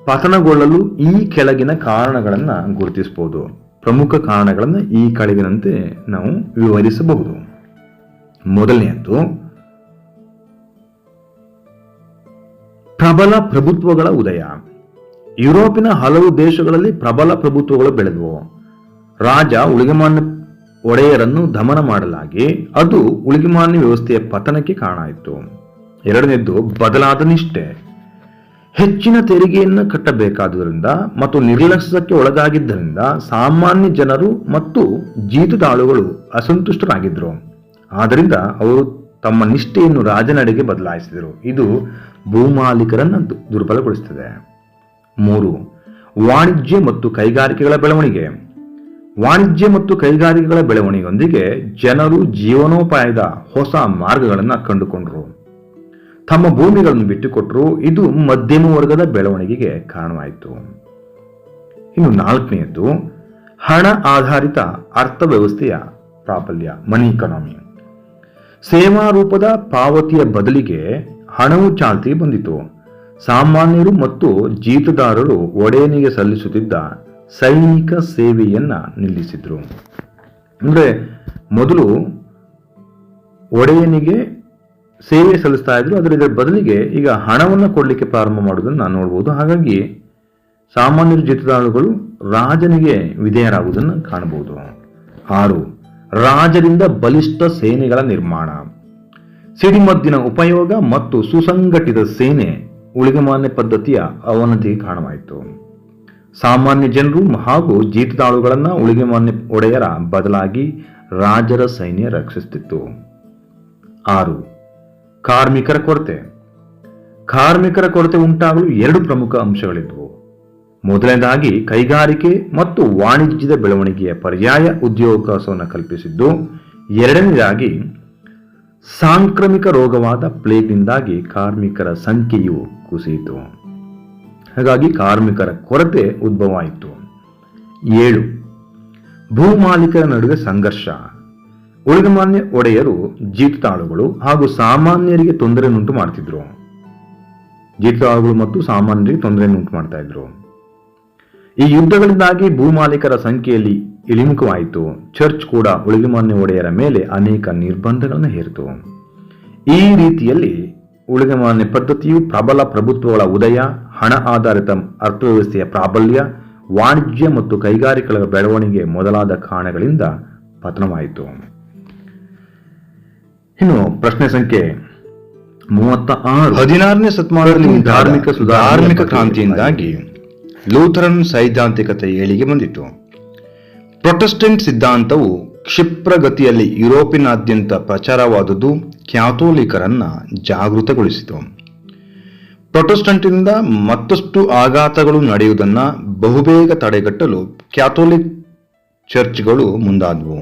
ಪತನಗೊಳ್ಳಲು ಈ ಕೆಳಗಿನ ಕಾರಣಗಳನ್ನು ಗುರುತಿಸಬಹುದು. ಪ್ರಮುಖ ಕಾರಣಗಳನ್ನು ಈ ಕೆಳಗಿನಂತೆ ನಾವು ವಿವರಿಸಬಹುದು. ಮೊದಲನೆಯದು, ಪ್ರಬಲ ಪ್ರಭುತ್ವಗಳ ಉದಯ. ಯುರೋಪಿನ ಹಲವು ದೇಶಗಳಲ್ಲಿ ಪ್ರಬಲ ಪ್ರಭುತ್ವಗಳು ಬೆಳೆದವು. ರಾಜ ಊಳಿಗಮಾನ್ಯ ಒಡೆಯರನ್ನು ದಮನ ಮಾಡಲಾಗಿ ಅದು ಊಳಿಗಮಾನ್ಯ ವ್ಯವಸ್ಥೆಯ ಪತನಕ್ಕೆ ಕಾರಣ ಆಯಿತು. ಎರಡನೇದ್ದು, ಬದಲಾದ ನಿಷ್ಠೆ. ಹೆಚ್ಚಿನ ತೆರಿಗೆಯನ್ನು ಕಟ್ಟಬೇಕಾದುದರಿಂದ ಮತ್ತು ನಿರ್ಲಕ್ಷ್ಯಕ್ಕೆ ಒಳಗಾಗಿದ್ದರಿಂದ ಸಾಮಾನ್ಯ ಜನರು ಮತ್ತು ಜೀತದಾಳುಗಳು ಅಸಂತುಷ್ಟರಾಗಿದ್ದರು. ಆದ್ದರಿಂದ ಅವರು ತಮ್ಮ ನಿಷ್ಠೆಯನ್ನು ರಾಜನಡೆಗೆ ಬದಲಾಯಿಸಿದರು. ಇದು ಭೂಮಾಲೀಕರನ್ನು ದುರ್ಬಲಗೊಳಿಸುತ್ತದೆ. 3, ವಾಣಿಜ್ಯ ಮತ್ತು ಕೈಗಾರಿಕೆಗಳ ಬೆಳವಣಿಗೆ. ವಾಣಿಜ್ಯ ಮತ್ತು ಕೈಗಾರಿಕೆಗಳ ಬೆಳವಣಿಗೆಯೊಂದಿಗೆ ಜನರು ಜೀವನೋಪಾಯದ ಹೊಸ ಮಾರ್ಗಗಳನ್ನು ಕಂಡುಕೊಂಡರು. ತಮ್ಮ ಭೂಮಿಗಳನ್ನು ಬಿಟ್ಟುಕೊಟ್ಟರು. ಇದು ಮಧ್ಯಮ ವರ್ಗದ ಬೆಳವಣಿಗೆಗೆ ಕಾರಣವಾಯಿತು. ಇನ್ನು 4ನೇದು, ಹಣ ಆಧಾರಿತ ಅರ್ಥವ್ಯವಸ್ಥೆಯ ಪ್ರಾಬಲ್ಯ, ಮನಿ ಇಕಾನಮಿ. ಸೇವಾ ರೂಪದ ಪಾವತಿಯ ಬದಲಿಗೆ ಹಣವು ಚಾಲ್ತಿಗೆ ಬಂದಿತು. ಸಾಮಾನ್ಯರು ಮತ್ತು ಜೀತದಾರರು ಒಡೆಯನಿಗೆ ಸಲ್ಲಿಸುತ್ತಿದ್ದ ಸೈನಿಕ ಸೇವೆಯನ್ನ ನಿಲ್ಲಿಸಿದ್ರು. ಅಂದ್ರೆ ಮೊದಲು ಒಡೆಯನಿಗೆ ಸೇವೆ ಸಲ್ಲಿಸ್ತಾ ಇದ್ರು, ಇದರ ಬದಲಿಗೆ ಈಗ ಹಣವನ್ನು ಕೊಡಲಿಕ್ಕೆ ಪ್ರಾರಂಭ ಮಾಡುವುದನ್ನು ನಾವು ನೋಡಬಹುದು. ಹಾಗಾಗಿ ಸಾಮಾನ್ಯರು ಜೀತದಾಳುಗಳು ರಾಜನಿಗೆ ವಿಧೇಯರಾಗುವುದನ್ನು ಕಾಣಬಹುದು. 6, ರಾಜರಿಂದ ಬಲಿಷ್ಠ ಸೇನೆಗಳ ನಿರ್ಮಾಣ. ಸಿಡಿಮದ್ದಿನ ಉಪಯೋಗ ಮತ್ತು ಸುಸಂಘಟಿತ ಸೇನೆ ಊಳಿಗಮಾನ್ಯ ಪದ್ಧತಿಯ ಅವನತಿಗೆ ಕಾರಣವಾಯಿತು. ಸಾಮಾನ್ಯ ಜನರು ಹಾಗೂ ಜೀತದಾಳುಗಳನ್ನು ಊಳಿಗಮಾನ್ಯ ಒಡೆಯರ ಬದಲಾಗಿ ರಾಜರ ಸೈನ್ಯ ರಕ್ಷಿಸುತ್ತಿತ್ತು. 6, ಕಾರ್ಮಿಕರ ಕೊರತೆ. ಕಾರ್ಮಿಕರ ಕೊರತೆ ಉಂಟಾಗಲು 2 ಪ್ರಮುಖ ಅಂಶಗಳಿದ್ದವು. ಮೊದಲನೇದಾಗಿ ಕೈಗಾರಿಕೆ ಮತ್ತು ವಾಣಿಜ್ಯದ ಬೆಳವಣಿಗೆಯ ಪರ್ಯಾಯ ಉದ್ಯೋಗಾವಕಾಶವನ್ನು ಕಲ್ಪಿಸಿದ್ದು. ಎರಡನೇದಾಗಿ ಸಾಂಕ್ರಾಮಿಕ ರೋಗವಾದ ಪ್ಲೇಗ್ನಿಂದಾಗಿ ಕಾರ್ಮಿಕರ ಸಂಖ್ಯೆಯು ಕುಸಿಯಿತು. ಹಾಗಾಗಿ ಕಾರ್ಮಿಕರ ಕೊರತೆ ಉದ್ಭವವಾಯಿತು. 7, ಭೂಮಾಲೀಕರ ನಡುವೆ ಸಂಘರ್ಷ. ಊಳಿಗಮಾನ್ಯ ಒಡೆಯರು ಜೀತದಾಳುಗಳು ಹಾಗೂ ಸಾಮಾನ್ಯರಿಗೆ ತೊಂದರೆಯನ್ನುಂಟು ಮಾಡ್ತಿದ್ರು. ಜೀತದಾಳುಗಳು ಮತ್ತು ಸಾಮಾನ್ಯರಿಗೆ ತೊಂದರೆಯನ್ನುಂಟು ಮಾಡ್ತಾ ಇದ್ರು. ಈ ಯುದ್ಧಗಳಿಂದಾಗಿ ಭೂಮಾಲೀಕರ ಸಂಖ್ಯೆಯಲ್ಲಿ ಇಳಿಮುಖವಾಯಿತು. ಚರ್ಚ್ ಕೂಡ ಊಳಿಗಮಾನ್ಯ ಒಡೆಯರ ಮೇಲೆ ಅನೇಕ ನಿರ್ಬಂಧಗಳನ್ನು ಹೇರಿತು. ಈ ರೀತಿಯಲ್ಲಿ ಊಳಿಗಮಾನ್ಯ ಪದ್ಧತಿಯು ಪ್ರಬಲ ಪ್ರಭುತ್ವಗಳ ಉದಯ, ಹಣ ಆಧಾರಿತ ಅರ್ಥವ್ಯವಸ್ಥೆಯ ಪ್ರಾಬಲ್ಯ, ವಾಣಿಜ್ಯ ಮತ್ತು ಕೈಗಾರಿಕೆಗಳ ಬೆಳವಣಿಗೆ ಮೊದಲಾದ ಕಾರಣಗಳಿಂದ ಪತನವಾಯಿತು. ಇನ್ನು ಪ್ರಶ್ನೆ ಸಂಖ್ಯೆ 36. 16ನೇ ಶತಮಾನದಲ್ಲಿ ಧಾರ್ಮಿಕ ಕ್ರಾಂತಿಯಿಂದಾಗಿ ಲೂಥರನ್ ಸೈದ್ಧಾಂತಿಕತೆ ಏಳಿಗೆ ಬಂದಿತು. ಪ್ರೊಟೆಸ್ಟೆಂಟ್ ಸಿದ್ಧಾಂತವು ಕ್ಷಿಪ್ರಗತಿಯಲ್ಲಿ ಯುರೋಪಿನಾದ್ಯಂತ ಪ್ರಚಾರವಾದುದು ಕ್ಯಾಥೋಲಿಕರನ್ನ ಜಾಗೃತಗೊಳಿಸಿತು. ಪ್ರೊಟೆಸ್ಟೆಂಟ್ನಿಂದ ಮತ್ತಷ್ಟು ಆಘಾತಗಳು ನಡೆಯುವುದನ್ನು ಬಹುಬೇಗ ತಡೆಗಟ್ಟಲು ಕ್ಯಾಥೋಲಿಕ್ ಚರ್ಚ್ಗಳು ಮುಂದಾದವು.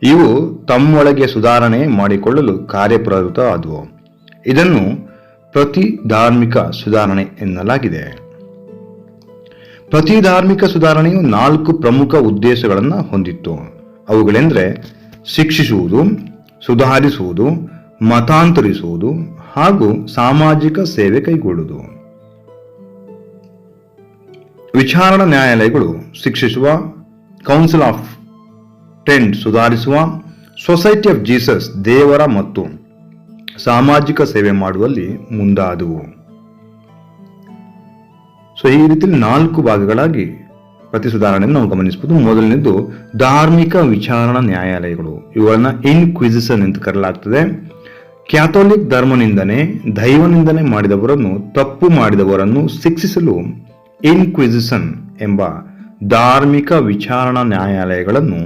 ಇವು ತಮ್ಮೊಳಗೆ ಸುಧಾರಣೆ ಮಾಡಿಕೊಳ್ಳಲು ಕಾರ್ಯಪ್ರವೃತ್ತ ಆದವು. ಇದನ್ನು ಪ್ರತಿ ಧಾರ್ಮಿಕ ಸುಧಾರಣೆ ಎನ್ನಲಾಗಿದೆ. ಪ್ರತಿ ಧಾರ್ಮಿಕ ಸುಧಾರಣೆಯು 4 ಪ್ರಮುಖ ಉದ್ದೇಶಗಳನ್ನು ಹೊಂದಿತ್ತು. ಅವುಗಳೆಂದರೆ ಶಿಕ್ಷಿಸುವುದು, ಸುಧಾರಿಸುವುದು, ಮತಾಂತರಿಸುವುದು ಹಾಗೂ ಸಾಮಾಜಿಕ ಸೇವೆ ಕೈಗೊಳ್ಳುವುದು. ವಿಚಾರಣಾ ನ್ಯಾಯಾಲಯಗಳು ಶಿಕ್ಷಿಸುವ, ಕೌನ್ಸಿಲ್ ಆಫ್ 10 ಸುಧಾರಿಸುವ, ಸೊಸೈಟಿ ಆಫ್ ಜೀಸಸ್ ದೇವರ ಮತ್ತು ಸಾಮಾಜಿಕ ಸೇವೆ ಮಾಡುವಲ್ಲಿ ಮುಂದಾದವು. ಸೊ ಈ ರೀತಿ 4 ಭಾಗಗಳಾಗಿ ಪ್ರತಿ ಸುಧಾರಣೆಯನ್ನು ನಾವು ಗಮನಿಸಬಹುದು. ಮೊದಲನೇದು ಧಾರ್ಮಿಕ ವಿಚಾರಣಾ ನ್ಯಾಯಾಲಯಗಳು, ಇವುಗಳನ್ನ ಇನ್ಕ್ವಿಸಿಷನ್ ಎಂದು ಕರೆಯಲಾಗ್ತದೆ. ಕ್ಯಾಥೋಲಿಕ್ ಧರ್ಮನಿಂದನೆ, ದೈವನಿಂದನೆ ಮಾಡಿದವರನ್ನು, ತಪ್ಪು ಮಾಡಿದವರನ್ನು ಶಿಕ್ಷಿಸಲು ಇನ್ಕ್ವಿಸಿಷನ್ ಎಂಬ ಧಾರ್ಮಿಕ ವಿಚಾರಣಾ ನ್ಯಾಯಾಲಯಗಳನ್ನು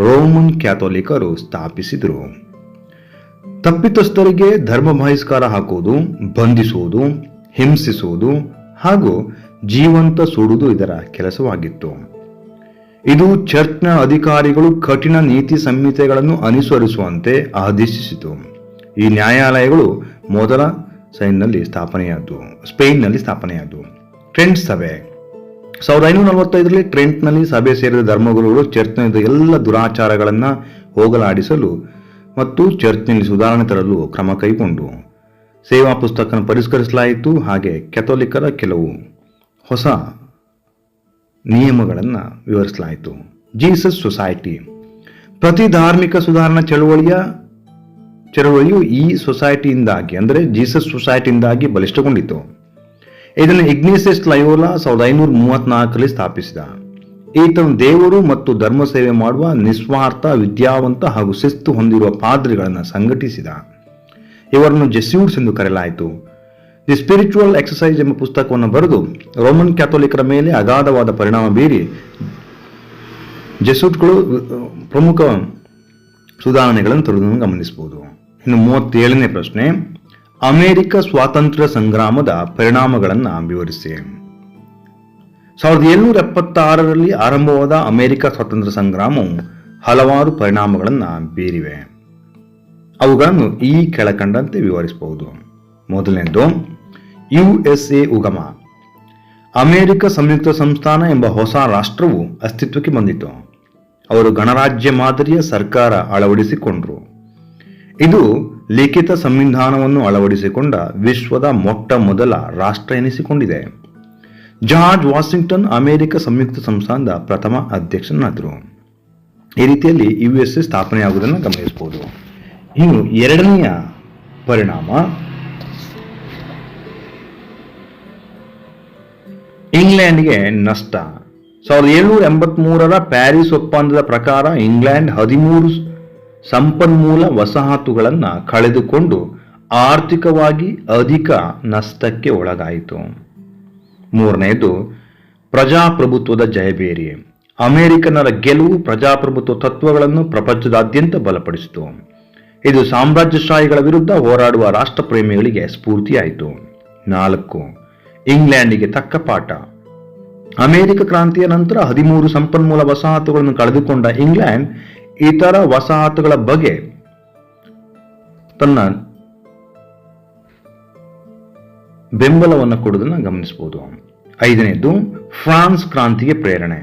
ರೋಮನ್ ಕ್ಯಾಥೋಲಿಕರು ಸ್ಥಾಪಿಸಿದರು. ತಪ್ಪಿತಸ್ಥರಿಗೆ ಧರ್ಮ ಬಹಿಷ್ಕಾರ ಹಾಕುವುದು, ಬಂಧಿಸುವುದು, ಹಿಂಸಿಸುವುದು ಹಾಗೂ ಜೀವಂತ ಸುಡುವುದು ಇದರ ಕೆಲಸವಾಗಿತ್ತು. ಇದು ಚರ್ಚ್ನ ಅಧಿಕಾರಿಗಳು ಕಠಿಣ ನೀತಿ ಸಂಹಿತೆಗಳನ್ನು ಅನುಸರಿಸುವಂತೆ ಆದೇಶಿಸಿತು. ಈ ನ್ಯಾಯಾಲಯಗಳು ಮೊದಲ ಸ್ಪೇನ್ನಲ್ಲಿ ಸ್ಥಾಪನೆಯಾದವು. ಟ್ರೆಂಟ್ ಸಭೆ 1545ರಲ್ಲಿ ಟ್ರೆಂಟ್ನಲ್ಲಿ ಸಭೆ ಸೇರಿದ ಧರ್ಮಗುರುಗಳು ಚರ್ಚ್ನ ಎಲ್ಲ ದುರಾಚಾರಗಳನ್ನು ಹೋಗಲಾಡಿಸಲು ಮತ್ತು ಚರ್ಚ್ನಲ್ಲಿ ಸುಧಾರಣೆ ತರಲು ಕ್ರಮ ಕೈಗೊಂಡು ಸೇವಾ ಪುಸ್ತಕವನ್ನು ಪರಿಷ್ಕರಿಸಲಾಯಿತು. ಹಾಗೆ ಕೆಥೋಲಿಕರ ಕೆಲವು ಹೊಸ ನಿಯಮಗಳನ್ನು ವಿವರಿಸಲಾಯಿತು. ಜೀಸಸ್ ಸೊಸೈಟಿ, ಪ್ರತಿ ಧಾರ್ಮಿಕ ಸುಧಾರಣಾ ಚಳವಳಿಯು ಈ ಸೊಸೈಟಿಯಿಂದಾಗಿ ಅಂದರೆ ಜೀಸಸ್ ಸೊಸೈಟಿಯಿಂದಾಗಿ ಬಲಿಷ್ಠಗೊಂಡಿತು. ಇದನ್ನು ಇಗ್ನೇಸಿಯಸ್ ಲಯೋಲಾ 1534ರಲ್ಲಿ ಸ್ಥಾಪಿಸಿದ. ಈತನು ದೇವರು ಮತ್ತು ಧರ್ಮ ಸೇವೆ ಮಾಡುವ ನಿಸ್ವಾರ್ಥ, ವಿದ್ಯಾವಂತ ಹಾಗೂ ಶಿಸ್ತು ಹೊಂದಿರುವ ಪಾದ್ರಿಗಳನ್ನು ಸಂಘಟಿಸಿದ. ಇವರನ್ನು ಜೆಸ್ಯೂಟ್ಸ್ ಎಂದು ಕರೆಯಲಾಯಿತು. ದಿ ಸ್ಪಿರಿಚುವಲ್ ಎಕ್ಸಸೈಸ್ ಎಂಬ ಪುಸ್ತಕವನ್ನು ಬರೆದು ರೋಮನ್ ಕ್ಯಾಥೋಲಿಕರ ಮೇಲೆ ಅಗಾಧವಾದ ಪರಿಣಾಮ ಬೀರಿ ಜೆಸ್ಯೂಟ್ಗಳು ಪ್ರಮುಖ ಸುಧಾರಣೆಗಳನ್ನು ತರುವುದನ್ನು ಗಮನಿಸಬಹುದು. ಇನ್ನು 37ನೇ ಪ್ರಶ್ನೆ, ಅಮೆರಿಕ ಸ್ವಾತಂತ್ರ್ಯ ಸಂಗ್ರಾಮದ ಪರಿಣಾಮಗಳನ್ನು ವಿವರಿಸಿ. 1776ರಲ್ಲಿ ಆರಂಭವಾದ ಅಮೆರಿಕ ಸ್ವಾತಂತ್ರ್ಯ ಸಂಗ್ರಾಮವು ಹಲವಾರು ಪರಿಣಾಮಗಳನ್ನು ಬೀರಿವೆ. ಅವುಗಳನ್ನು ಈ ಕೆಳಕಂಡಂತೆ ವಿವರಿಸಬಹುದು. ಮೊದಲನೇದು USA ಉಗಮ. ಅಮೆರಿಕ ಸಂಯುಕ್ತ ಸಂಸ್ಥಾನ ಎಂಬ ಹೊಸ ರಾಷ್ಟ್ರವು ಅಸ್ತಿತ್ವಕ್ಕೆ ಬಂದಿತು. ಅವರು ಗಣರಾಜ್ಯ ಮಾದರಿಯ ಸರ್ಕಾರ ಅಳವಡಿಸಿಕೊಂಡರು. ಇದು ಲಿಖಿತ ಸಂವಿಧಾನವನ್ನು ಅಳವಡಿಸಿಕೊಂಡ ವಿಶ್ವದ ಮೊಟ್ಟ ಮೊದಲ ರಾಷ್ಟ್ರ ಎನಿಸಿಕೊಂಡಿದೆ. ಜಾರ್ಜ್ ವಾಷಿಂಗ್ಟನ್ ಅಮೆರಿಕ ಸಂಯುಕ್ತ ಸಂಸ್ಥಾನದ ಪ್ರಥಮ ಅಧ್ಯಕ್ಷನಾದರು. ಈ ರೀತಿಯಲ್ಲಿ USA ಸ್ಥಾಪನೆಯಾಗುವುದನ್ನು ಗಮನಿಸಬಹುದು. ಇನ್ನು 2ನೆಯ ಪರಿಣಾಮ ಇಂಗ್ಲೆಂಡ್ಗೆ ನಷ್ಟ. 1783ರ ಪ್ಯಾರಿಸ್ ಒಪ್ಪಂದದ ಪ್ರಕಾರ ಇಂಗ್ಲೆಂಡ್ 13 ಸಂಪನ್ಮೂಲ ವಸಾಹತುಗಳನ್ನು ಕಳೆದುಕೊಂಡು ಆರ್ಥಿಕವಾಗಿ ಅಧಿಕ ನಷ್ಟಕ್ಕೆ ಒಳಗಾಯಿತು. 3ನೇದು ಪ್ರಜಾಪ್ರಭುತ್ವದ ಜಯಬೇರಿ. ಅಮೆರಿಕನ್ನರ ಗೆಲುವು ಪ್ರಜಾಪ್ರಭುತ್ವ ತತ್ವಗಳನ್ನು ಪ್ರಪಂಚದಾದ್ಯಂತ ಬಲಪಡಿಸಿತು. ಇದು ಸಾಮ್ರಾಜ್ಯಶಾಹಿಗಳ ವಿರುದ್ಧ ಹೋರಾಡುವ ರಾಷ್ಟ್ರಪ್ರೇಮಿಗಳಿಗೆ ಸ್ಫೂರ್ತಿಯಾಯಿತು. 4 ಇಂಗ್ಲೆಂಡಿಗೆ ತಕ್ಕ ಪಾಠ. ಅಮೆರಿಕ ಕ್ರಾಂತಿಯ ನಂತರ 13 ಸಂಪನ್ಮೂಲ ವಸಾಹತುಗಳನ್ನು ಕಳೆದುಕೊಂಡ ಇಂಗ್ಲೆಂಡ್ ಇತರ ವಸಾಹತುಗಳ ಬಗ್ಗೆ ತನ್ನ ಬೆಂಬಲವನ್ನು ಕೊಡುವುದನ್ನು ಗಮನಿಸಬಹುದು. 5ನೇದು ಫ್ರಾನ್ಸ್ ಕ್ರಾಂತಿಗೆ ಪ್ರೇರಣೆ.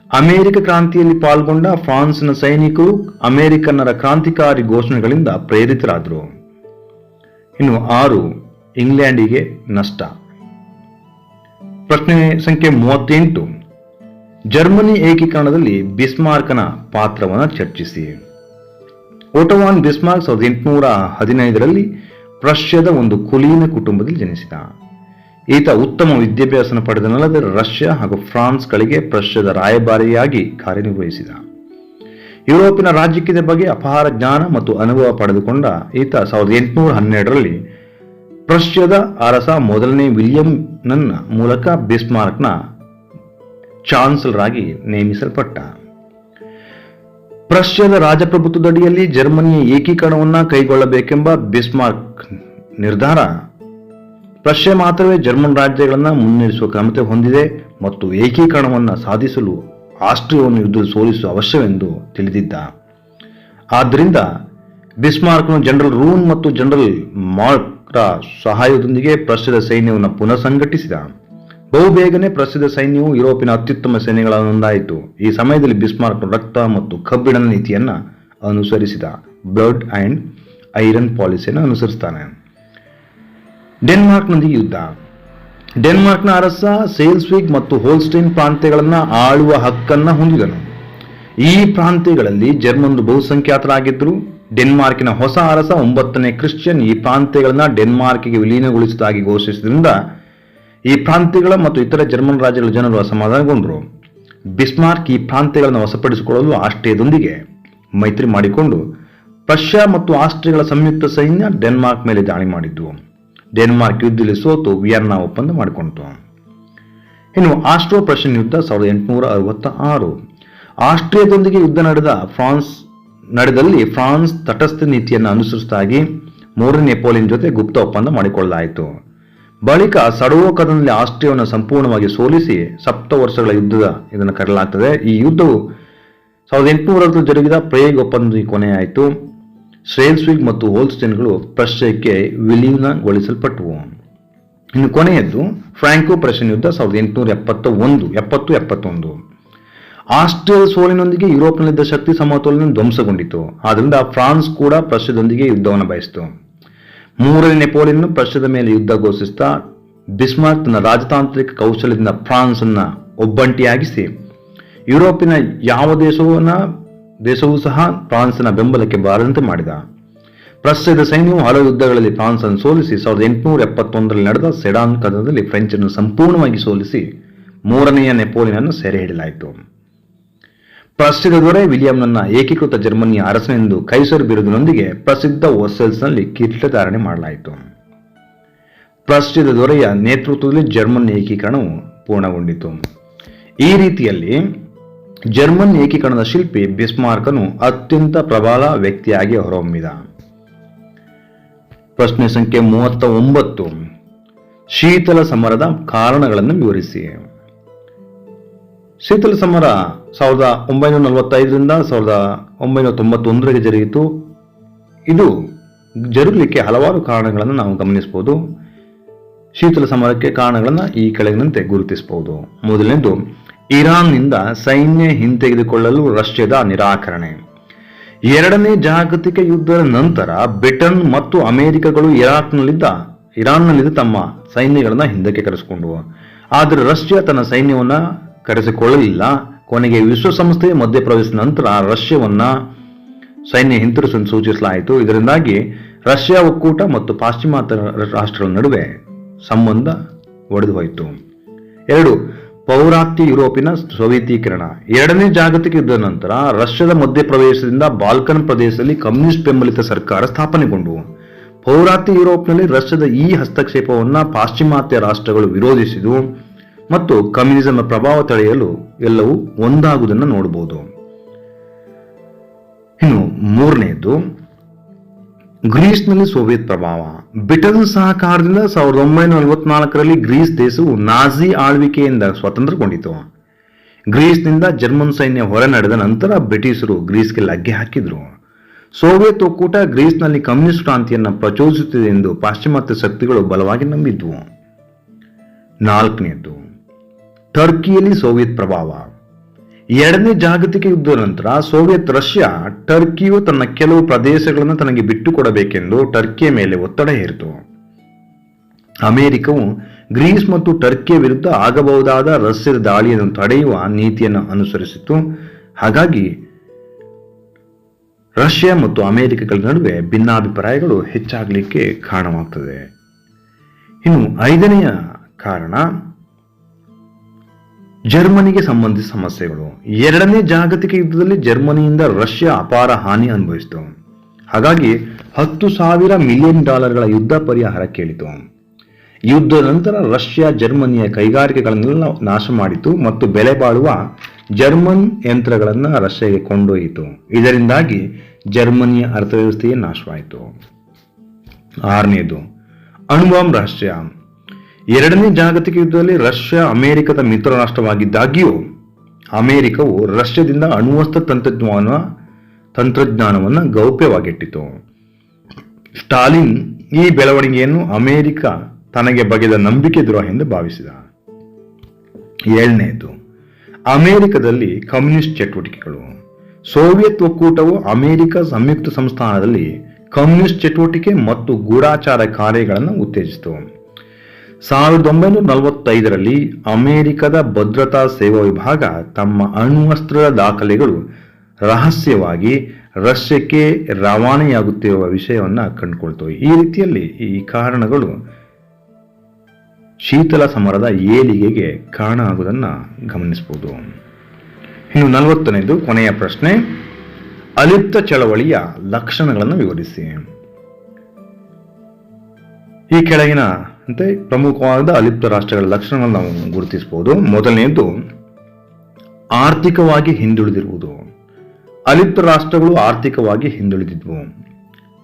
ಅಮೆರಿಕ ಕ್ರಾಂತಿಯಲ್ಲಿ ಪಾಲ್ಗೊಂಡ ಫ್ರಾನ್ಸ್ನ ಸೈನಿಕರು ಅಮೆರಿಕನ್ನರ ಕ್ರಾಂತಿಕಾರಿ ಘೋಷಣೆಗಳಿಂದ ಪ್ರೇರಿತರಾದರು. ಇನ್ನು 6 ಇಂಗ್ಲೆಂಡಿಗೆ ನಷ್ಟ. ಪ್ರಶ್ನೆ ಸಂಖ್ಯೆ 38, ಜರ್ಮನಿ ಏಕೀಕರಣದಲ್ಲಿ ಬಿಸ್ಮಾರ್ಕನ ಪಾತ್ರವನ್ನು ಚರ್ಚಿಸಿ. ಓಟೋವಾನ್ ಬಿಸ್ಮಾರ್ಕ್ 1815ರಲ್ಲಿ ಪ್ರಷ್ಯಾದ ಒಂದು ಕುಲೀನ ಕುಟುಂಬದಲ್ಲಿ ಜನಿಸಿದ. ಈತ ಉತ್ತಮ ವಿದ್ಯಾಭ್ಯಾಸ ಪಡೆದನಲ್ಲದೆ ರಷ್ಯಾ ಹಾಗೂ ಫ್ರಾನ್ಸ್ಗಳಿಗೆ ಪ್ರಷ್ಯಾದ ರಾಯಭಾರಿಯಾಗಿ ಕಾರ್ಯನಿರ್ವಹಿಸಿದ. ಯುರೋಪಿನ ರಾಜಕೀಯದ ಬಗ್ಗೆ ಅಪಾರ ಜ್ಞಾನ ಮತ್ತು ಅನುಭವ ಪಡೆದುಕೊಂಡ ಈತ 1812ರಲ್ಲಿ ಪ್ರಷ್ಯಾದ ಅರಸ ಮೊದಲನೇ ವಿಲಿಯಂನ ಮೂಲಕ ಬಿಸ್ಮಾರ್ಕ್ನ ಚಾನ್ಸಲರ್ ಆಗಿ ನೇಮಿಸಲ್ಪಟ್ಟ. ಪ್ರಷ್ಯಾದ ರಾಜಪ್ರಭುತ್ವದಡಿಯಲ್ಲಿ ಜರ್ಮನಿಯ ಏಕೀಕರಣವನ್ನು ಕೈಗೊಳ್ಳಬೇಕೆಂಬ ಬಿಸ್ಮಾರ್ಕ್ ನಿರ್ಧಾರ ಪ್ರಷ್ಯಾ ಮಾತ್ರವೇ ಜರ್ಮನ್ ರಾಜ್ಯಗಳನ್ನು ಮುನ್ನಡೆಸುವ ಕ್ಷಮತೆ ಹೊಂದಿದೆ ಮತ್ತು ಏಕೀಕರಣವನ್ನು ಸಾಧಿಸಲು ಆಸ್ಟ್ರಿಯಾವನ್ನು ಯುದ್ಧದಲ್ಲಿ ಸೋಲಿಸುವ ಅವಶ್ಯವೆಂದು ತಿಳಿದಿದ್ದ. ಆದ್ದರಿಂದ ಬಿಸ್ಮಾರ್ಕ್ನು ಜನರಲ್ ರೂನ್ ಮತ್ತು ಜನರಲ್ ಮಾರ್ಕ್ರ ಸಹಾಯದೊಂದಿಗೆ ಪ್ರಷ್ಯಾದ ಸೈನ್ಯವನ್ನು ಪುನಃ ಸಂಘಟಿಸಿದ. ಬಹುಬೇಗನೆ ಪ್ರಸಿದ್ಧ ಸೈನ್ಯವು ಯುರೋಪಿನ ಅತ್ಯುತ್ತಮ ಸೈನ್ಯಗಳನ್ನೊಂದಾಯಿತು. ಈ ಸಮಯದಲ್ಲಿ ಬಿಸ್ಮಾರ್ಕ್ ರಕ್ತ ಮತ್ತು ಕಬ್ಬಿಣದ ನೀತಿಯನ್ನು ಅನುಸರಿಸಿದ. ಬ್ಲಡ್ ಅಂಡ್ ಐರನ್ ಪಾಲಿಸಿಯನ್ನು ಅನುಸರಿಸುತ್ತಾನೆ. ಡೆನ್ಮಾರ್ಕ್ನೊಂದಿಗೆ ಯುದ್ಧ. ಡೆನ್ಮಾರ್ಕ್ನ ಅರಸ ಸೇಲ್ಸ್ವಿಗ್ ಮತ್ತು ಹೋಲ್ಸ್ಟೈನ್ ಪ್ರಾಂತ್ಯಗಳನ್ನು ಆಳುವ ಹಕ್ಕನ್ನು ಹೊಂದಿದನು. ಈ ಪ್ರಾಂತ್ಯಗಳಲ್ಲಿ ಜರ್ಮನ್ರು ಬಹುಸಂಖ್ಯಾತರಾಗಿದ್ದರು ಡೆನ್ಮಾರ್ಕಿನ ಹೊಸ ಅರಸ 9ನೇ ಕ್ರಿಶ್ಚಿಯನ್ ಈ ಪ್ರಾಂತ್ಯಗಳನ್ನ ಡೆನ್ಮಾರ್ಕಿಗೆ ವಿಲೀನಗೊಳಿಸುವುದಾಗಿ ಘೋಷಿಸಿದ್ರಿಂದ ಈ ಪ್ರಾಂತ್ಯಗಳ ಮತ್ತು ಇತರ ಜರ್ಮನ್ ರಾಜ್ಯಗಳ ಜನರು ಅಸಮಾಧಾನಗೊಂಡರು. ಬಿಸ್ಮಾರ್ಕ್ ಈ ಪ್ರಾಂತ್ಯಗಳನ್ನು ವಶಪಡಿಸಿಕೊಳ್ಳಲು ಆಸ್ಟ್ರಿಯಾದೊಂದಿಗೆ ಮೈತ್ರಿ ಮಾಡಿಕೊಂಡು ಪ್ರಷ್ಯಾ ಮತ್ತು ಆಸ್ಟ್ರಿಯಾಗಳ ಸಂಯುಕ್ತ ಸೈನ್ಯ ಡೆನ್ಮಾರ್ಕ್ ಮೇಲೆ ದಾಳಿ ಮಾಡಿದ್ವು. ಡೆನ್ಮಾರ್ಕ್ ಯುದ್ಧದಲ್ಲಿ ಸೋತು ವಿಯೆನ್ನಾ ಒಪ್ಪಂದ ಮಾಡಿಕೊಂಡಿತು. ಇನ್ನು ಆಸ್ಟ್ರೋ ಪ್ರಷಿಯನ್ ಯುದ್ಧ 1866. ಆಸ್ಟ್ರಿಯಾದೊಂದಿಗೆ ಯುದ್ಧ ನಡೆದಲ್ಲಿ ಫ್ರಾನ್ಸ್ ತಟಸ್ಥ ನೀತಿಯನ್ನು ಅನುಸರಿಸಿದಾಗಿ 3ನೇ ನೆಪೋಲಿಯನ್ ಜೊತೆ ಗುಪ್ತ ಒಪ್ಪಂದ ಮಾಡಿಕೊಳ್ಳಲಾಯಿತು. ಬಳಿಕ ಸಡವೋಕದಲ್ಲಿ ಆಸ್ಟ್ರಿಯಾವನ್ನು ಸಂಪೂರ್ಣವಾಗಿ ಸೋಲಿಸಿ ಸಪ್ತವರ್ಷಗಳ ಇದನ್ನು ಕರೆಯಲಾಗ್ತದೆ. ಈ ಯುದ್ಧವು 1860 ಜರುಗಿದ ಪ್ರೇಗ್ ಒಪ್ಪಂದದಲ್ಲಿ ಕೊನೆಯಾಯಿತು. ಶ್ರೇಲ್ಸ್ವಿಗ್ ಮತ್ತು ಹೋಲ್ಸ್ಟೈನ್ಗಳು ಪ್ರಷ್ಯಕ್ಕೆ ವಿಲೀನಗೊಳಿಸಲ್ಪಟ್ಟವು. ಇನ್ನು ಕೊನೆಯದ್ದು ಫ್ರಾಂಕೋ ಪ್ರಷಿಯನ್ ಯುದ್ಧ 1870-71. ಆಸ್ಟ್ರಿಯಾದ ಸೋಲಿನೊಂದಿಗೆ ಯುರೋಪ್ನಲ್ಲಿದ್ದ ಶಕ್ತಿ ಸಮತೋಲನ ಧ್ವಂಸಗೊಂಡಿತು. ಆದ್ದರಿಂದ ಫ್ರಾನ್ಸ್ ಕೂಡ ಪ್ರಷ್ಯದೊಂದಿಗೆ ಯುದ್ಧವನ್ನು ಬಯಸಿತು. 3ನೇ ನೆಪೋಲಿಯನ್ ಪ್ರಷ್ಯದ ಮೇಲೆ ಯುದ್ಧ ಘೋಷಿಸಿದ ಬಿಸ್ಮಾರ್ಕ್ ತನ್ನ ರಾಜತಾಂತ್ರಿಕ ಕೌಶಲ್ಯದಿಂದ ಫ್ರಾನ್ಸ್ ಅನ್ನ ಒಬ್ಬಂಟಿಯಾಗಿಸಿ ಯುರೋಪಿನ ಯಾವ ದೇಶವೂ ಸಹ ಫ್ರಾನ್ಸ್ನ ಬೆಂಬಲಕ್ಕೆ ಬಾರದಂತೆ ಮಾಡಿದ. ಪ್ರಷ್ಯದ ಸೈನ್ಯವು ಹಲವು ಯುದ್ಧಗಳಲ್ಲಿ ಫ್ರಾನ್ಸ್ ಅನ್ನು ಸೋಲಿಸಿ 1871 ನಡೆದ ಸೆಡಾನ್ ಕದನದಲ್ಲಿ ಫ್ರೆಂಚ್ ಅನ್ನು ಸಂಪೂರ್ಣವಾಗಿ ಸೋಲಿಸಿ 3ನೇ ನೆಪೋಲಿಯನ್ ಅನ್ನು ಸೆರೆ ಹಿಡಿಯಲಾಯಿತು. ಪ್ರಷ್ಯದ ದೊರೆ ವಿಲಿಯಂನನ್ನ ಏಕೀಕೃತ ಜರ್ಮನಿಯ ಅರಸನೆಂದು ಕೈಸರ್ ಬಿರುದಿನೊಂದಿಗೆ ಪ್ರಸಿದ್ಧ ವರ್ಸೆಲ್ಸ್ನಲ್ಲಿ ಕಿರೀಟಧಾರಣೆ ಮಾಡಲಾಯಿತು. ಪ್ರಷ್ಯದ ದೊರೆಯ ನೇತೃತ್ವದಲ್ಲಿ ಜರ್ಮನ್ ಏಕೀಕರಣವು ಪೂರ್ಣಗೊಂಡಿತು. ಈ ರೀತಿಯಲ್ಲಿ ಜರ್ಮನ್ ಏಕೀಕರಣದ ಶಿಲ್ಪಿ ಬಿಸ್ಮಾರ್ಕನು ಅತ್ಯಂತ ಪ್ರಬಲ ವ್ಯಕ್ತಿಯಾಗಿ ಹೊರಹೊಮ್ಮಿದ. ಪ್ರಶ್ನೆ ಸಂಖ್ಯೆ 39. ಶೀತಲ ಸಮರದ ಕಾರಣಗಳನ್ನು ವಿವರಿಸಿ. ಶೀತಲ ಸಮರ 1945ರಿಂದ 1991 ಜರುಗಿತು. ಇದು ಜರುಗಲಿಕ್ಕೆ ಹಲವಾರು ಕಾರಣಗಳನ್ನು ನಾವು ಗಮನಿಸಬಹುದು. ಶೀತಲ ಸಮರಕ್ಕೆ ಕಾರಣಗಳನ್ನು ಈ ಕೆಳಗಿನಂತೆ ಗುರುತಿಸಬಹುದು. ಮೊದಲನೇದು, ಇರಾನ್ನಿಂದ ಸೈನ್ಯ ಹಿಂತೆಗೆದುಕೊಳ್ಳಲು ರಷ್ಯಾದ ನಿರಾಕರಣೆ. 2ನೇ ಜಾಗತಿಕ ಯುದ್ಧದ ನಂತರ ಬ್ರಿಟನ್ ಮತ್ತು ಅಮೆರಿಕಗಳು ಇರಾನ್ನಲ್ಲಿದ್ದ ತಮ್ಮ ಸೈನ್ಯಗಳನ್ನು ಹಿಂದಕ್ಕೆ ಕರೆಸಿಕೊಂಡವು. ಆದರೆ ರಷ್ಯಾ ತನ್ನ ಸೈನ್ಯವನ್ನ ಕರೆಸಿಕೊಳ್ಳಲಿಲ್ಲ. ಕೊನೆಗೆ ವಿಶ್ವಸಂಸ್ಥೆಯ ಮಧ್ಯಪ್ರವೇಶದ ನಂತರ ರಷ್ಯಾವನ್ನ ಸೈನ್ಯ ಹಿಂತಿರುಗಿಸಲು ಸೂಚಿಸಲಾಯಿತು. ಇದರಿಂದಾಗಿ ರಷ್ಯಾ ಒಕ್ಕೂಟ ಮತ್ತು ಪಾಶ್ಚಿಮಾತ್ಯ ರಾಷ್ಟ್ರಗಳ ನಡುವೆ ಸಂಬಂಧ ಒಡೆದು ಹೋಯಿತು. 2. ಪೌರಾತ್ಯ ಯುರೋಪಿನ ಸೋವಿಯತೀಕರಣ. 2ನೇ ಜಾಗತಿಕ ಯುದ್ಧದ ನಂತರ ರಷ್ಯಾದ ಮಧ್ಯಪ್ರವೇಶದಿಂದ ಬಾಲ್ಕನ್ ಪ್ರದೇಶದಲ್ಲಿ ಕಮ್ಯುನಿಸ್ಟ್ ಬೆಂಬಲಿತ ಸರ್ಕಾರ ಸ್ಥಾಪನೆಗೊಂಡವು. ಪೌರಾತ್ಯ ಯುರೋಪ್ನಲ್ಲಿ ರಷ್ಯಾದ ಈ ಹಸ್ತಕ್ಷೇಪವನ್ನು ಪಾಶ್ಚಿಮಾತ್ಯ ರಾಷ್ಟ್ರಗಳು ವಿರೋಧಿಸಿದವು ಮತ್ತು ಕಮ್ಯುನಿಸಂ ಪ್ರಭಾವ ತಡೆಯಲು ಎಲ್ಲವೂ ಒಂದಾಗುವುದನ್ನು ನೋಡಬಹುದು. ಇನ್ನು 3ನೇದು, ಗ್ರೀಸ್ನಲ್ಲಿ ಸೋವಿಯತ್ ಪ್ರಭಾವ. ಬ್ರಿಟನ್ ಸಹಕಾರದಿಂದ 1944ರಲ್ಲಿ ಗ್ರೀಸ್ ದೇಶವು ನಾಜಿ ಆಳ್ವಿಕೆಯಿಂದ ಸ್ವಾತಂತ್ರ್ಯಗೊಂಡಿತು. ಗ್ರೀಸ್ನಿಂದ ಜರ್ಮನ್ ಸೈನ್ಯ ಹೊರ ನಡೆದ ನಂತರ ಬ್ರಿಟಿಷರು ಗ್ರೀಸ್ಗೆ ಲಗ್ಗೆ ಹಾಕಿದ್ರು. ಸೋವಿಯತ್ ಒಕ್ಕೂಟ ಗ್ರೀಸ್ನಲ್ಲಿ ಕಮ್ಯುನಿಸ್ಟ್ ಕ್ರಾಂತಿಯನ್ನು ಪ್ರಚೋದಿಸುತ್ತಿದೆ ಎಂದು ಪಾಶ್ಚಿಮಾತ್ಯ ಶಕ್ತಿಗಳು ಬಲವಾಗಿ ನಂಬಿದ್ವು. 4ನೇದು, ಟರ್ಕಿಯಲ್ಲಿ ಸೋವಿಯತ್ ಪ್ರಭಾವ. 2ನೇ ಜಾಗತಿಕ ಯುದ್ಧದ ನಂತರ ಸೋವಿಯತ್ ರಷ್ಯಾ ಟರ್ಕಿಯು ತನ್ನ ಕೆಲವು ಪ್ರದೇಶಗಳನ್ನು ತನಗೆ ಬಿಟ್ಟುಕೊಡಬೇಕೆಂದು ಟರ್ಕಿಯ ಮೇಲೆ ಒತ್ತಡ ಹೇರಿತು. ಅಮೆರಿಕವು ಗ್ರೀಸ್ ಮತ್ತು ಟರ್ಕಿಯ ವಿರುದ್ಧ ಆಗಬಹುದಾದ ರಷ್ಯಾದ ದಾಳಿಯನ್ನು ತಡೆಯುವ ನೀತಿಯನ್ನು ಅನುಸರಿಸಿತು. ಹಾಗಾಗಿ ರಷ್ಯಾ ಮತ್ತು ಅಮೆರಿಕಗಳ ನಡುವೆ ಭಿನ್ನಾಭಿಪ್ರಾಯಗಳು ಹೆಚ್ಚಾಗಲಿಕ್ಕೆ ಕಾರಣವಾಗ್ತದೆ. ಇನ್ನು 5ನೆಯ ಕಾರಣ, ಜರ್ಮನಿಗೆ ಸಂಬಂಧಿಸಿದ ಸಮಸ್ಯೆಗಳು. 2ನೇ ಜಾಗತಿಕ ಯುದ್ಧದಲ್ಲಿ ಜರ್ಮನಿಯಿಂದ ರಷ್ಯಾ ಅಪಾರ ಹಾನಿ ಅನುಭವಿಸಿತು. ಹಾಗಾಗಿ $10,000 ಮಿಲಿಯನ್ ಯುದ್ಧ ಪರಿಹಾರ ಕೇಳಿತು. ಯುದ್ಧದ ನಂತರ ರಷ್ಯಾ ಜರ್ಮನಿಯ ಕೈಗಾರಿಕೆಗಳನ್ನೆಲ್ಲ ನಾಶ ಮಾಡಿತು ಮತ್ತು ಬೆಲೆ ಬಾಳುವ ಜರ್ಮನ್ ಯಂತ್ರಗಳನ್ನು ರಷ್ಯಾಗೆ ಕೊಂಡೊಯ್ಯಿತು. ಇದರಿಂದಾಗಿ ಜರ್ಮನಿಯ ಅರ್ಥವ್ಯವಸ್ಥೆಯೇ ನಾಶವಾಯಿತು. 6ನೇದು, ಅಣುಬಾಂಬ್ ರಹಸ್ಯ. 2ನೇ ಜಾಗತಿಕ ಯುದ್ಧದಲ್ಲಿ ರಷ್ಯಾ ಅಮೆರಿಕದ ಮಿತ್ರ ರಾಷ್ಟ್ರವಾಗಿದ್ದಾಗ್ಯೂ ಅಮೆರಿಕವು ರಷ್ಯಾದಿಂದ ಅಣುವಸ್ತ್ರ ತಂತ್ರಜ್ಞಾನವನ್ನು ಗೌಪ್ಯವಾಗಿಟ್ಟಿತು. ಸ್ಟಾಲಿನ್ ಈ ಬೆಳವಣಿಗೆಯನ್ನು ಅಮೆರಿಕ ತನಗೆ ಬಗೆದ ನಂಬಿಕೆ ದ್ರೋಹ ಎಂದು ಭಾವಿಸಿದ. 7ನೇದು, ಅಮೆರಿಕದಲ್ಲಿ ಕಮ್ಯುನಿಸ್ಟ್ ಚಟುವಟಿಕೆಗಳು. ಸೋವಿಯತ್ ಒಕ್ಕೂಟವು ಅಮೆರಿಕ ಸಂಯುಕ್ತ ಸಂಸ್ಥಾನದಲ್ಲಿ ಕಮ್ಯುನಿಸ್ಟ್ ಚಟುವಟಿಕೆ ಮತ್ತು ಗೂಢಾಚಾರ ಕಾರ್ಯಗಳನ್ನು ಉತ್ತೇಜಿಸಿತು. 1945ರಲ್ಲಿ ಅಮೆರಿಕದ ಭದ್ರತಾ ಸೇವಾ ವಿಭಾಗ ತಮ್ಮ ಅಣ್ವಸ್ತ್ರದ ದಾಖಲೆಗಳು ರಹಸ್ಯವಾಗಿ ರಷ್ಯಕ್ಕೆ ರವಾನೆಯಾಗುತ್ತಿರುವ ವಿಷಯವನ್ನು ಕಂಡುಕೊಳ್ತವೆ. ಈ ರೀತಿಯಲ್ಲಿ ಈ ಕಾರಣಗಳು ಶೀತಲ ಸಮರದ ಏಳಿಗೆಗೆ ಕಾರಣ ಆಗುವುದನ್ನು ಗಮನಿಸಬಹುದು. ಇನ್ನು 40ನೇದು ಕೊನೆಯ ಪ್ರಶ್ನೆ, ಅಲಿಪ್ತ ಚಳವಳಿಯ ಲಕ್ಷಣಗಳನ್ನು ವಿವರಿಸಿ. ಈ ಕೆಳಗಿನ ಅಂತೆ ಪ್ರಮುಖವಾದ ಅಲಿಪ್ತ ರಾಷ್ಟ್ರಗಳ ಲಕ್ಷಣಗಳನ್ನು ನಾವು ಗುರುತಿಸಬಹುದು. ಮೊದಲನೆಯದು ಆರ್ಥಿಕವಾಗಿ ಹಿಂದುಳಿದಿರುವುದು. ಅಲಿಪ್ತ ರಾಷ್ಟ್ರಗಳು ಆರ್ಥಿಕವಾಗಿ ಹಿಂದುಳಿದಿದ್ವು.